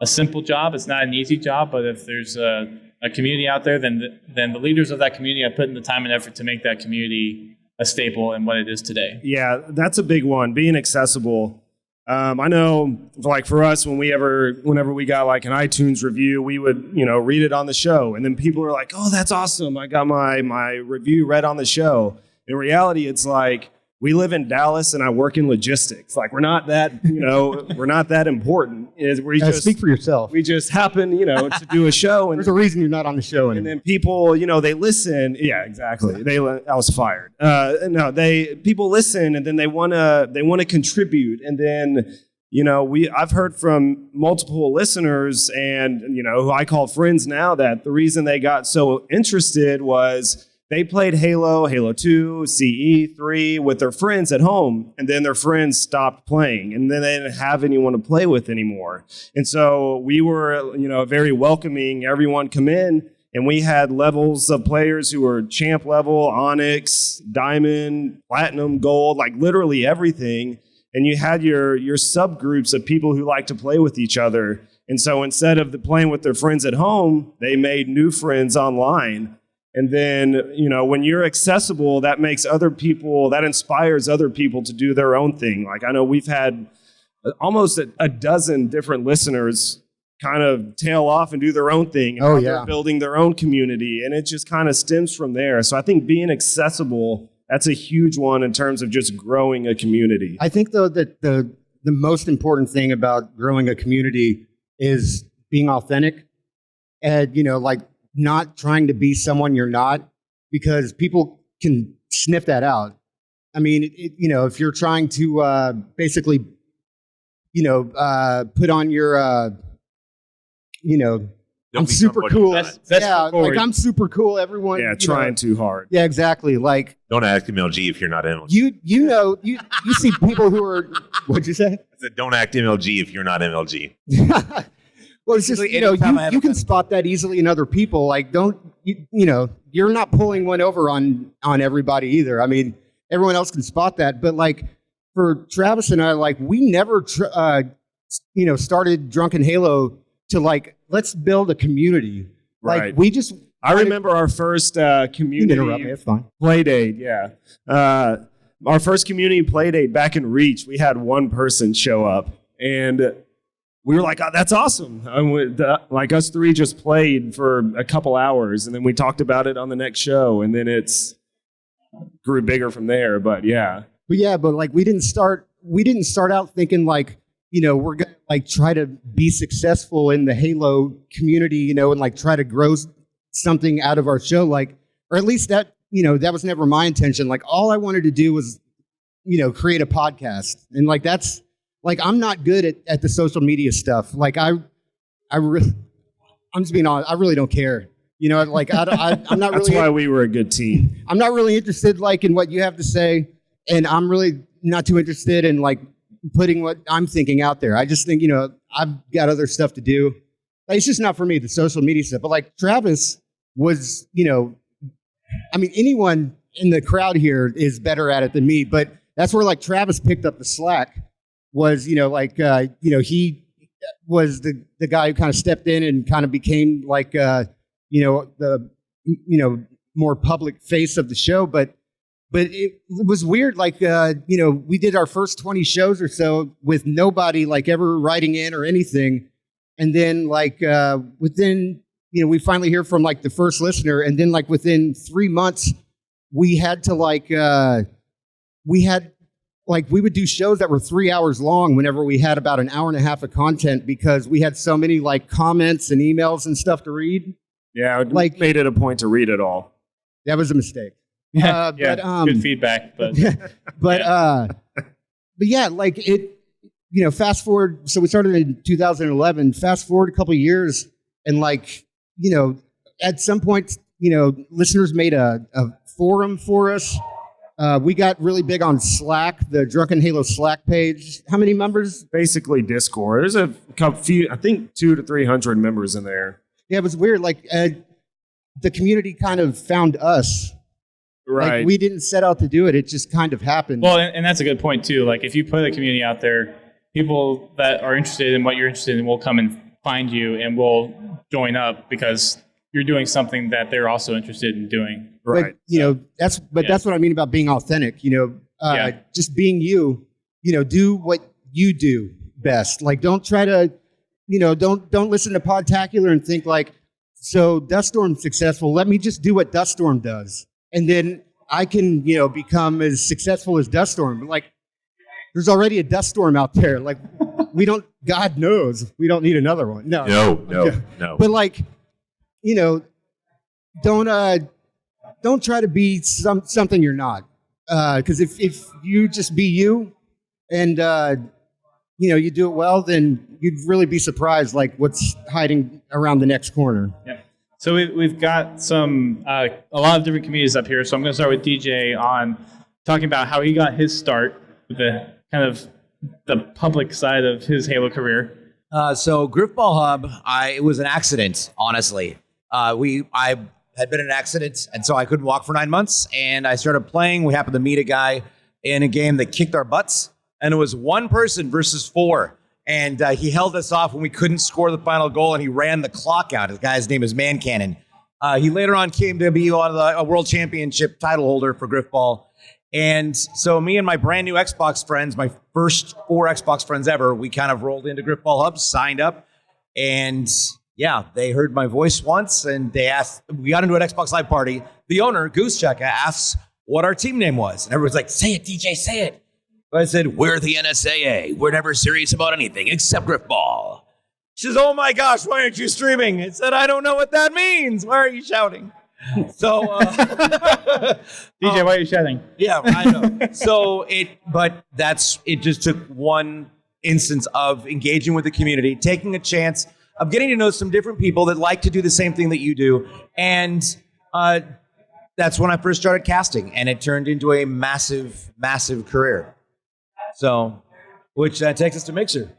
simple job, it's not an easy job, but if there's a community out there, then the leaders of that community have put in the time and effort to make that community a staple in what it is today. Yeah, that's a big one, being accessible. I know, like for us, whenever we got like an iTunes review, we would, read it on the show, and then people are like, "Oh, that's awesome! I got my review read on the show." In reality, it's like we live in Dallas and I work in logistics. Like we're not that, we're not that important. Speak for yourself. We just happen, to do a show. And there's a reason you're not on the show. And then people, they listen. Yeah, exactly. I was fired. People listen and then they want to contribute. And then, I've heard from multiple listeners and, who I call friends now, that the reason they got so interested was they played Halo, Halo 2, CE, 3 with their friends at home, and then their friends stopped playing, and then they didn't have anyone to play with anymore. And so we were, very welcoming. Everyone come in, and we had levels of players who were champ level, Onyx, Diamond, Platinum, Gold, like literally everything. And you had your subgroups of people who like to play with each other. And so instead of playing with their friends at home, they made new friends online. And then, when you're accessible, that inspires other people to do their own thing. Like I know we've had almost a dozen different listeners kind of tail off and do their own thing. And they're building their own community. And it just kind of stems from there. So I think being accessible, that's a huge one in terms of just growing a community. I think, though, that the most important thing about growing a community is being authentic and, not trying to be someone you're not, because people can sniff that out. I mean, if you're trying to basically, put on your, I'm super cool. I'm super cool. Everyone, trying too hard. Yeah, exactly. Like, don't act MLG if you're not MLG. You see people who are. What'd you say? I said, don't act MLG if you're not MLG. Well, it's just, you can spot that easily in other people. Like, you're not pulling one over on everybody either. I mean, everyone else can spot that. But like for Travis and I, like we never, started Drunken Halo to like, let's build a community. Right. Like we just. I remember our first community interrupt me, it's fine. Play date. Yeah. Our first community play date back in Reach, we had one person show up and we were like, oh, that's awesome. Like us three just played for a couple hours and then we talked about it on the next show and then it's grew bigger from there. But yeah. But like we didn't start out thinking like, we're going to like try to be successful in the Halo community, and like try to grow something out of our show. Like, or at least that, that was never my intention. Like all I wanted to do was, create a podcast. And like, that's, like, I'm not good at the social media stuff. Like, I'm just being honest. I really don't care. Like, I'm not That's really. why we were a good team. I'm not really interested, like, in what you have to say. And I'm really not too interested in, like, putting what I'm thinking out there. I just think, I've got other stuff to do. Like, it's just not for me, the social media stuff. But, like, Travis was, anyone in the crowd here is better at it than me. But that's where, like, Travis picked up the slack. Was, he was the guy who kind of stepped in and kind of became like, the, more public face of the show. But it was weird. Like, we did our first 20 shows or so with nobody like ever writing in or anything. And then like, within, we finally hear from like the first listener. And then like within 3 months, we had to like, we would do shows that were 3 hours long whenever we had about an hour and a half of content because we had so many like comments and emails and stuff to read. Yeah, like made it a point to read it all. That was a mistake. But good feedback. But but yeah, like it. Fast forward. So we started in 2011. Fast forward a couple of years, and like at some point, listeners made a forum for us. We got really big on Slack, the Drunken Halo Slack page. How many members? Basically Discord. There's a few, I think 200 to 300 members in there. Yeah, it was weird. Like the community kind of found us. Right. Like, we didn't set out to do it. It just kind of happened. Well, and that's a good point too. Like if you put a community out there, people that are interested in what you're interested in will come and find you and will join up because you're doing something that they're also interested in doing. Right. But, that's what I mean about being authentic, just being you, do what you do best. Like, don't try to, don't listen to Podtacular and think like, so Duststorm's successful. Let me just do what Duststorm does. And then I can, become as successful as Duststorm. But like, there's already a Duststorm out there. Like, God knows, we don't need another one. No. But like, don't try to be something you're not. Because if you just be you and, you do it well, then you'd really be surprised, like what's hiding around the next corner. Yeah. So we've got a lot of different communities up here. So I'm going to start with DJ on talking about how he got his start with the kind of the public side of his Halo career. So GrifballHub, it was an accident, honestly. I had been in an accident, and so I couldn't walk for 9 months, and I started playing. We happened to meet a guy in a game that kicked our butts, and it was 1 person versus 4. And he held us off when we couldn't score the final goal, and he ran the clock out. The guy's name is Man Cannon. He later on came to be a world championship title holder for Grifball. And so me and my brand new Xbox friends, my first 4 Xbox friends ever, we kind of rolled into GrifballHub, signed up, and yeah, they heard my voice once, and they asked, we got into an Xbox Live party. The owner, Goosechuck, asks what our team name was. And everyone's like, say it, DJ, say it. I said, we're the NSAA. We're never serious about anything except Grifball. She says, oh my gosh, why aren't you streaming? I said, I don't know what that means. Why are you shouting? So, DJ, why are you shouting? Yeah, I know. So it just took one instance of engaging with the community, taking a chance of getting to know some different people that like to do the same thing that you do. And that's when I first started casting, and it turned into a massive, massive career. So, which takes us to Mixer.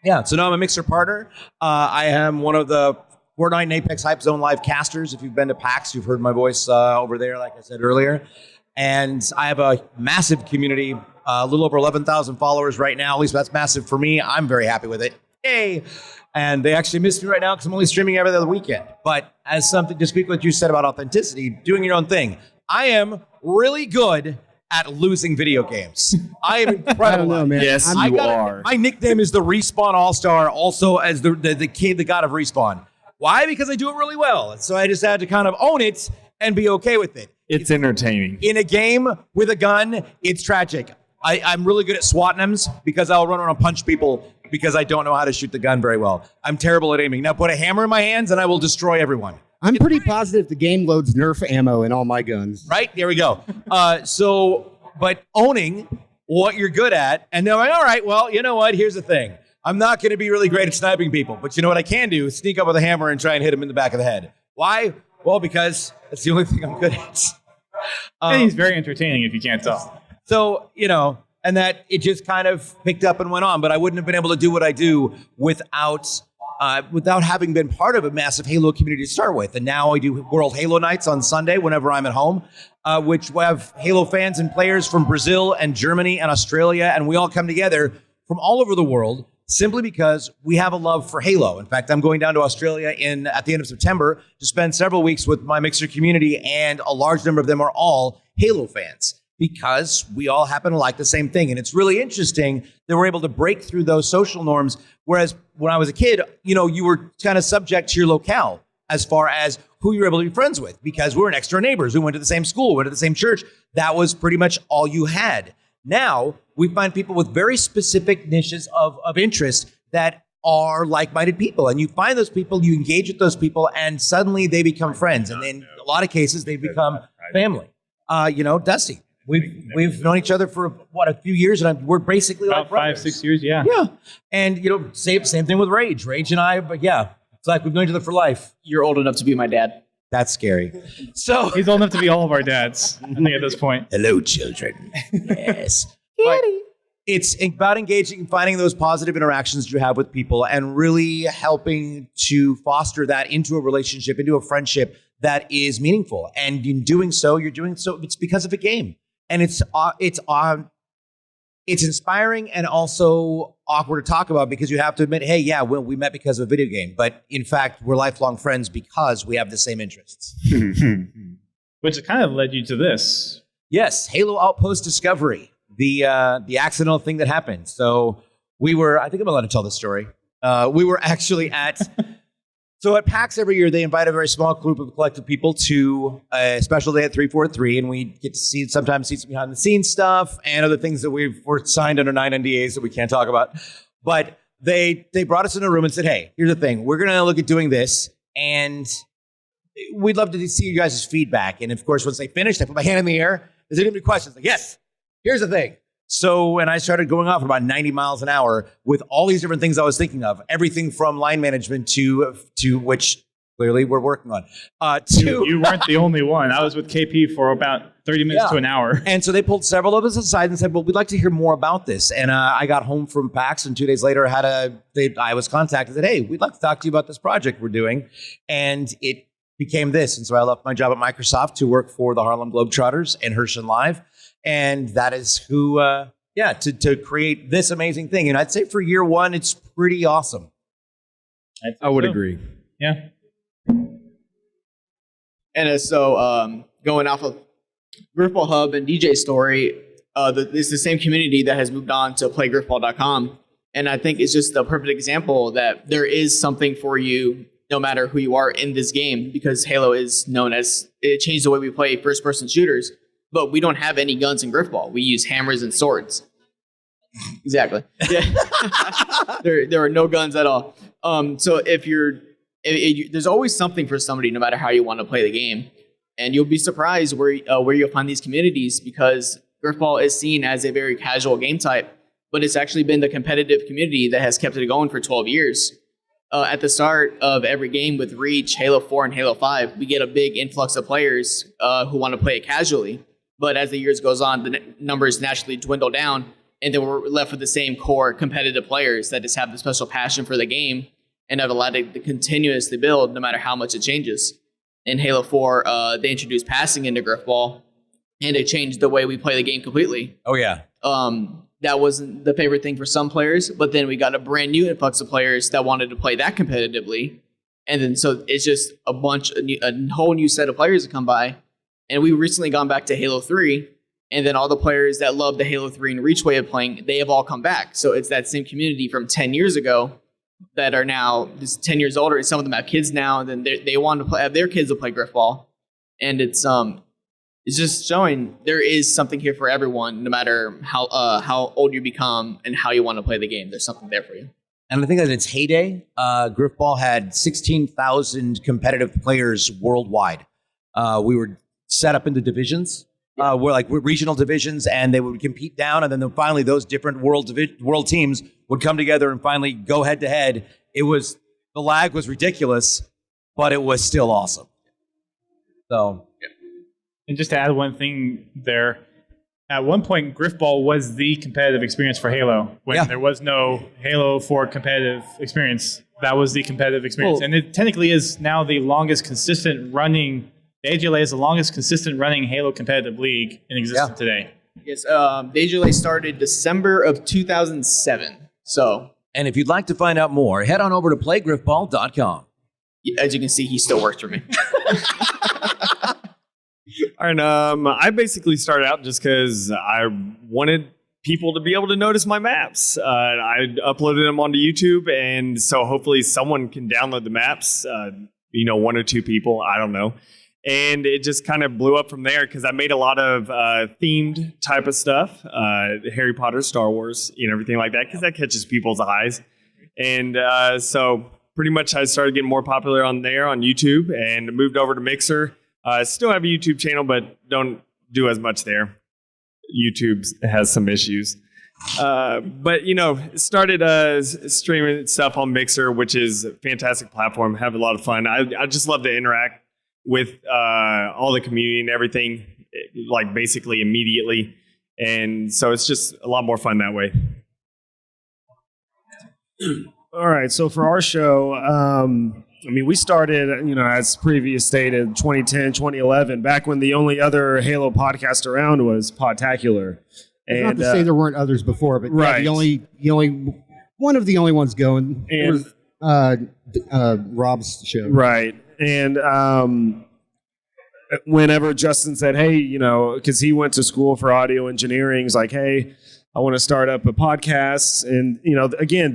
Yeah, so now I'm a Mixer partner. I am one of the Fortnite and Apex Hype Zone live casters. If you've been to PAX, you've heard my voice over there, like I said earlier. And I have a massive community, a little over 11,000 followers right now. At least that's massive for me. I'm very happy with it. Yay! And they actually miss me right now because I'm only streaming every other weekend. But as something to speak what you said about authenticity, doing your own thing, I am really good at losing video games. I am incredible. I don't know, man. Yes, you are. My nickname is the Respawn All-Star, also as the god of Respawn. Why? Because I do it really well. So I just had to kind of own it and be okay with it. It's entertaining. In a game with a gun, it's tragic. I'm really good at swatting them because I'll run around and punch people because I don't know how to shoot the gun very well. I'm terrible at aiming. Now put a hammer in my hands and I will destroy everyone. I'm pretty positive the game loads Nerf ammo in all my guns. Right? There we go. But owning what you're good at, and they're like, all right, well, you know what? Here's the thing. I'm not going to be really great at sniping people, but you know what I can do? Sneak up with a hammer and try and hit him in the back of the head. Why? Well, because that's the only thing I'm good at. And he's very entertaining if you can't tell. So, and that it just kind of picked up and went on, but I wouldn't have been able to do what I do without having been part of a massive Halo community to start with. And now I do World Halo Nights on Sunday whenever I'm at home, which we have Halo fans and players from Brazil and Germany and Australia, and we all come together from all over the world simply because we have a love for Halo. In fact, I'm going down to Australia at the end of September to spend several weeks with my Mixer community, and a large number of them are all Halo fans because we all happen to like the same thing. And it's really interesting that we're able to break through those social norms. Whereas when I was a kid, you were kind of subject to your locale as far as who you were able to be friends with because we were next door neighbors. We went to the same school, went to the same church. That was pretty much all you had. Now we find people with very specific niches of interest that are like-minded people. And you find those people, you engage with those people, and suddenly they become friends. And in a lot of cases, they become family. Dusty. We've known each other for a few years, and we're basically about like brothers. 5-6 years, yeah. Yeah, and same thing with Rage. Rage and I, but yeah, it's like we've known each other for life. You're old enough to be my dad. That's scary. So he's old enough to be all of our dads, I think, at this point. Hello, children. Yes. It's about engaging and finding those positive interactions you have with people and really helping to foster that into a relationship, into a friendship that is meaningful. And in doing so, it's because of a game. And it's inspiring and also awkward to talk about because you have to admit, hey, yeah, well, we met because of a video game. But in fact, we're lifelong friends because we have the same interests. Which kind of led you to this. Yes, Halo Outpost Discovery, the accidental thing that happened. So I think I'm allowed to tell this story. We were actually at So at PAX every year, they invite a very small group of collective people to a special day at 343, and we get to sometimes see some behind the scenes stuff and other things that we're signed under 9 NDAs that we can't talk about. But they brought us in a room and said, hey, here's the thing. We're going to look at doing this, and we'd love to see you guys' feedback. And of course, once they finished, I put my hand in the air. Is there going to be questions? Like, yes, here's the thing. So, and I started going off at about 90 miles an hour with all these different things I was thinking of. Everything from line management to which clearly we're working on. You weren't the only one. I was with KP for about 30 minutes to an hour. And so they pulled several of us aside and said, well, we'd like to hear more about this. And I got home from PAX, and 2 days later I was contacted and said, hey, we'd like to talk to you about this project we're doing. And it became this. And so I left my job at Microsoft to work for the Harlem Globetrotters and Hershen Live. And that is who, to create this amazing thing. And I'd say for year one, it's pretty awesome. I would agree. Yeah. And so going off of GrifballHub and DJ's story, it's the same community that has moved on to PlayGrifball.com. And I think it's just the perfect example that there is something for you no matter who you are in this game, because Halo is known as, it changed the way we play first-person shooters. But we don't have any guns in Griffball. We use hammers and swords. Exactly. Yeah. there are no guns at all. So there's always something for somebody, no matter how you want to play the game. And you'll be surprised where you'll find these communities, because Griffball is seen as a very casual game type, but it's actually been the competitive community that has kept it going for 12 years. At the start of every game with Reach, Halo 4, and Halo 5, we get a big influx of players who want to play it casually. But as the years goes on, the numbers naturally dwindle down, and then we're left with the same core competitive players that just have the special passion for the game and have allowed it to continuously build no matter how much it changes. In Halo 4, they introduced passing into Griffball, and it changed the way we play the game completely. Oh, yeah. That wasn't the favorite thing for some players, but then we got a brand new influx of players that wanted to play that competitively. And then so it's just a whole new set of players that come by. And we recently gone back to Halo 3, and then all the players that love the Halo 3 and Reach way of playing, they have all come back. So it's that same community from 10 years ago that are now just 10 years older. Some of them have kids now, and then they want to have their kids to play Griffball. And it's just showing there is something here for everyone, no matter how old you become and how you want to play the game. There's something there for you. And I think at its heyday, Griffball had 16,000 competitive players worldwide. We were set up into divisions, we're regional divisions, and they would compete down, and then finally those different world teams would come together and finally go head to head. The lag was ridiculous, but it was still awesome. So, and just to add one thing there, at one point Griffball was the competitive experience for Halo. When there was no Halo 4 competitive experience, that was the competitive experience. Well, and it technically is now the longest consistent running. The AGLA is the longest consistent running Halo competitive league in existence today. Yes, the AGLA started December of 2007. So, and if you'd like to find out more, head on over to PlayGrifball.com. As you can see, he still works for me. All right, I basically started out just because I wanted people to be able to notice my maps. I uploaded them onto YouTube, and so hopefully someone can download the maps. One or two people, I don't know. And it just kind of blew up from there because I made a lot of themed type of stuff, Harry Potter, Star Wars, everything like that, because that catches people's eyes. And so pretty much I started getting more popular on there on YouTube and moved over to Mixer. Still have a YouTube channel, but don't do as much there. YouTube has some issues. But started streaming stuff on Mixer, which is a fantastic platform. Have a lot of fun. I just love to interact with all the community and everything, like basically immediately. And so it's just a lot more fun that way. All right. So for our show, we started, as previous stated, 2010, 2011, back when the only other Halo podcast around was Podtacular. And not to say there weren't others before, but right. The only one of the only ones going. And it was Rob's show. Right. And whenever Justin said, hey, because he went to school for audio engineering, he's like, hey, I want to start up a podcast. And, again,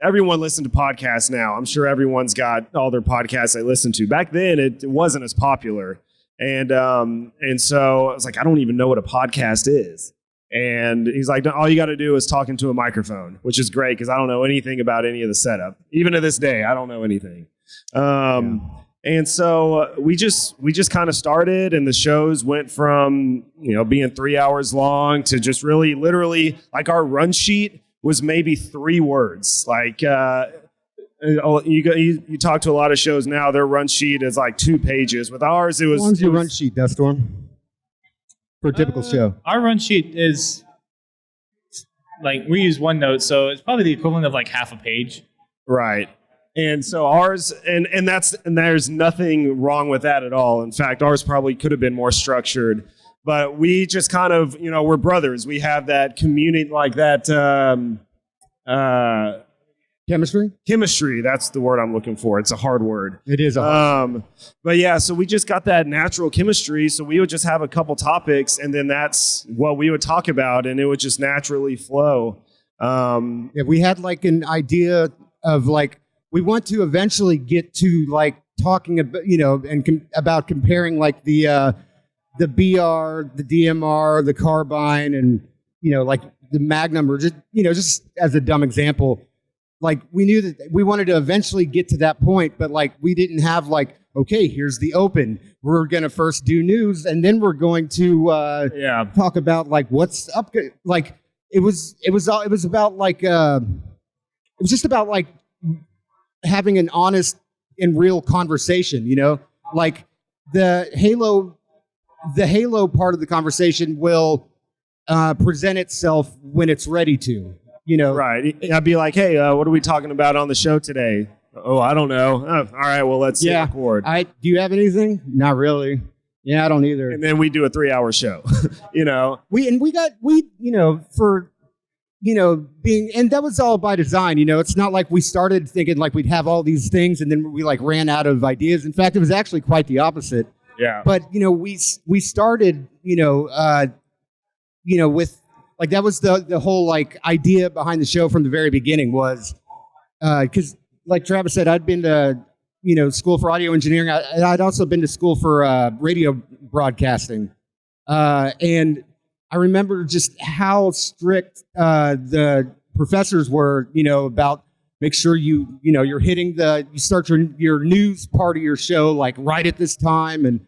everyone listens to podcasts now. I'm sure everyone's got all their podcasts they listen to. Back then, it wasn't as popular. And so I was like, I don't even know what a podcast is. And he's like, all you got to do is talk into a microphone, which is great because I don't know anything about any of the setup. Even to this day, I don't know anything. And so we just kind of started, and the shows went from, being 3 hours long to just really literally like our run sheet was maybe 3 words. Like you talk to a lot of shows now, their run sheet is like 2 pages. With ours, it was. How long's your run sheet, Deathstorm? For a typical show. Our run sheet is like we use OneNote, so it's probably the equivalent of like half a page. Right. And so ours, and there's nothing wrong with that at all. In fact, ours probably could have been more structured, but we just kind of, we're brothers. We have that community, like that chemistry. That's the word I'm looking for. It's a hard word. It is a hard word. But yeah, so we just got that natural chemistry. So we would just have a couple topics, and then that's what we would talk about, and it would just naturally flow. We had like an idea of like, we want to eventually get to like talking about, about comparing like the BR, the DMR, the Carbine, and, like the Magnum, or just as a dumb example. Like we knew that we wanted to eventually get to that point, but like we didn't have like, okay, here's the open. We're going to first do news, and then we're going to talk about like what's up. Like it was about like it was just about like having an honest and real conversation. Like the Halo part of the conversation will present itself when it's ready to. Right. I'd be like, hey, what are we talking about on the show today? Oh, I don't know. Oh, all right, well, let's record. Do you have anything? Not really. Yeah, I don't either. And then we do a 3-hour show, and that was all by design. It's not like we started thinking like we'd have all these things and then we like ran out of ideas. In fact, it was actually quite the opposite. Yeah. But, we started, with, like that was the whole like idea behind the show from the very beginning was because like Travis said, I'd been to school for audio engineering. I'd also been to school for radio broadcasting, and I remember just how strict the professors were, about make sure you're hitting you start your news part of your show like right at this time, and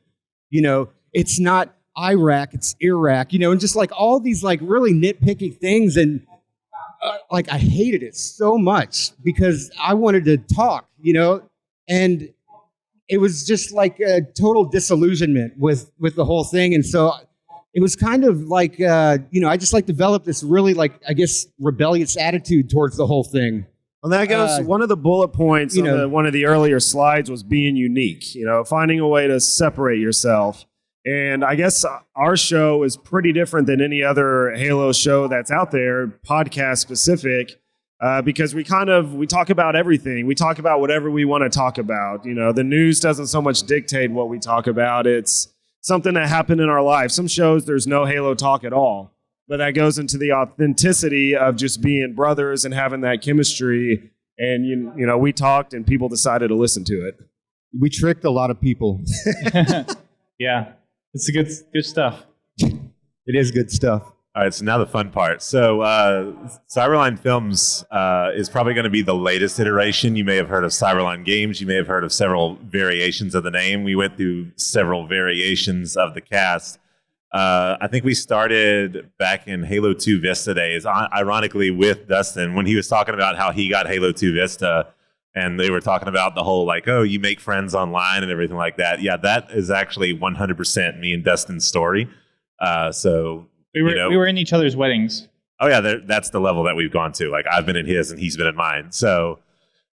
it's not Iraq, it's Iraq, and just like all these like really nitpicky things. And like I hated it so much because I wanted to talk, and it was just like a total disillusionment with the whole thing. And so it was kind of like, I just like developed this really like, I guess, rebellious attitude towards the whole thing. Well, that goes, one of the bullet points on one of the earlier slides was being unique, finding a way to separate yourself. And I guess our show is pretty different than any other Halo show that's out there, podcast specific, because we talk about everything. We talk about whatever we want to talk about. The news doesn't so much dictate what we talk about. It's something that happened in our life. Some shows, there's no Halo talk at all. But that goes into the authenticity of just being brothers and having that chemistry. And, we talked and people decided to listen to it. We tricked a lot of people. Yeah. It's good stuff. It is good stuff. All right, so now the fun part. So Cyberline Films is probably going to be the latest iteration. You may have heard of Cyberline Games. You may have heard of several variations of the name. We went through several variations of the cast. I think we started back in Halo 2 Vista days, ironically with Dustin, when he was talking about how he got Halo 2 Vista. And they were talking about the whole, like, oh, you make friends online and everything like that. Yeah, that is actually 100% me and Dustin's story. So we were in each other's weddings. Oh, yeah, that's the level that we've gone to. Like, I've been in his and he's been in mine. So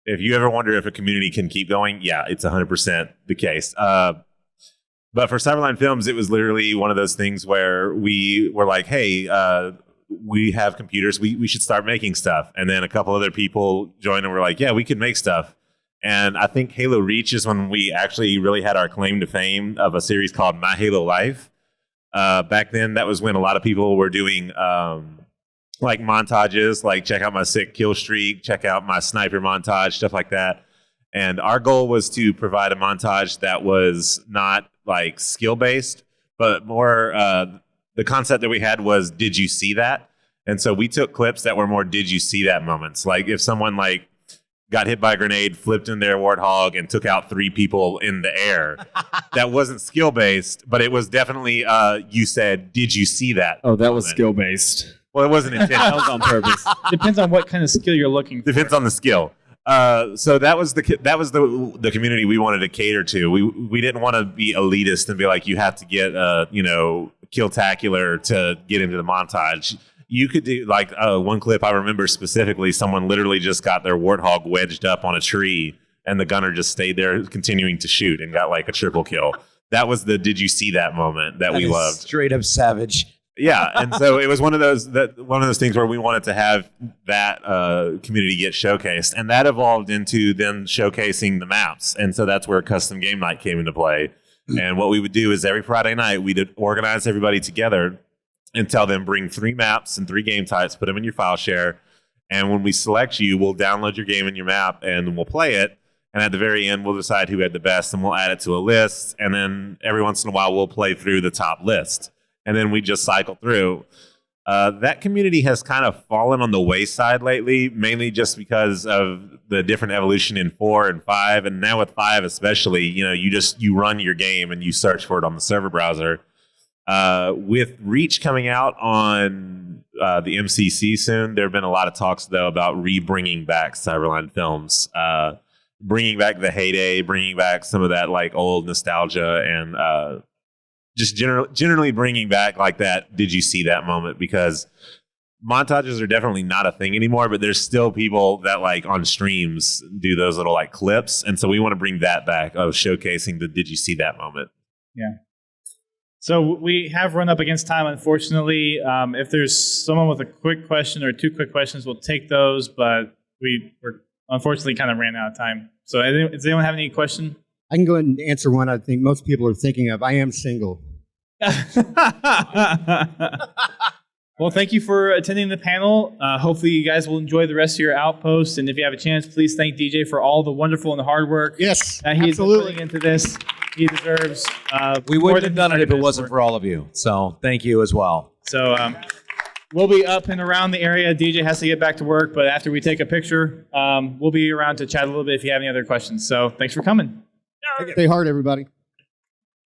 if you ever wonder if a community can keep going, yeah, it's 100% the case. But for Cyberline Films, it was literally one of those things where we were like, hey, we have computers, we should start making stuff. And then a couple other people joined and were like, yeah, we could make stuff. And I think Halo Reach is when we actually really had our claim to fame of a series called My Halo Life. Back then, that was when a lot of people were doing like montages, like check out my sick kill streak, check out my sniper montage, stuff like that. And our goal was to provide a montage that was not like skill based, but more the concept that we had was, did you see that? And so we took clips that were more, did you see that moments? Like if someone like got hit by a grenade, flipped in their warthog, and took out 3 people in the air. That wasn't skill based, but it was definitely you said, did you see that? Oh, that was moment? skill based. Well, it wasn't That intentional. was on purpose. Depends on what kind of skill you're looking for. Depends on the skill. So that was the community we wanted to cater to. We didn't want to be elitist and be like, you have to get Killtacular to get into the montage. You could do like one clip I remember specifically. Someone literally just got their warthog wedged up on a tree, and the gunner just stayed there continuing to shoot and got like a triple kill. That was the did you see that moment that we loved. Straight up savage. Yeah, and so it was one of those things where we wanted to have that community get showcased, and that evolved into them showcasing the maps, and so that's where custom game night came into play. And what we would do is every Friday night we'd organize everybody together and tell them bring 3 maps and 3 game types, put them in your file share, and when we select you, we'll download your game and your map, and we'll play it. And at the very end, we'll decide who had the best, and we'll add it to a list. And then every once in a while, we'll play through the top list. And then we just cycle through. That community has kind of fallen on the wayside lately, mainly just because of the different evolution in 4 and 5. And now with 5 especially, you run your game and you search for it on the server browser. With Reach coming out on the MCC soon, there have been a lot of talks, though, about bringing back Cyberline films. Bringing back the heyday, bringing back some of that like old nostalgia, and just generally bringing back like that did you see that moment, because montages are definitely not a thing anymore, but there's still people that like on streams do those little like clips, and so we want to bring that back of showcasing the did you see that moment. Yeah. So we have run up against time, unfortunately. If there's someone with a quick question or 2 quick questions, we'll take those, but we're unfortunately kind of ran out of time. So does anyone have any question? I can go ahead and answer one I think most people are thinking of. I am single. Well, thank you for attending the panel. Hopefully you guys will enjoy the rest of your Outpost. And if you have a chance, please thank DJ for all the wonderful and the hard work Yes, that he's absolutely. putting into this. He deserves We more wouldn't than have done it if it 5 minutes wasn't work. for all of you. So thank you as well. So we'll be up and around the area. DJ has to get back to work, but after we take a picture, we'll be around to chat a little bit if you have any other questions. So thanks for coming. Stay hard, everybody.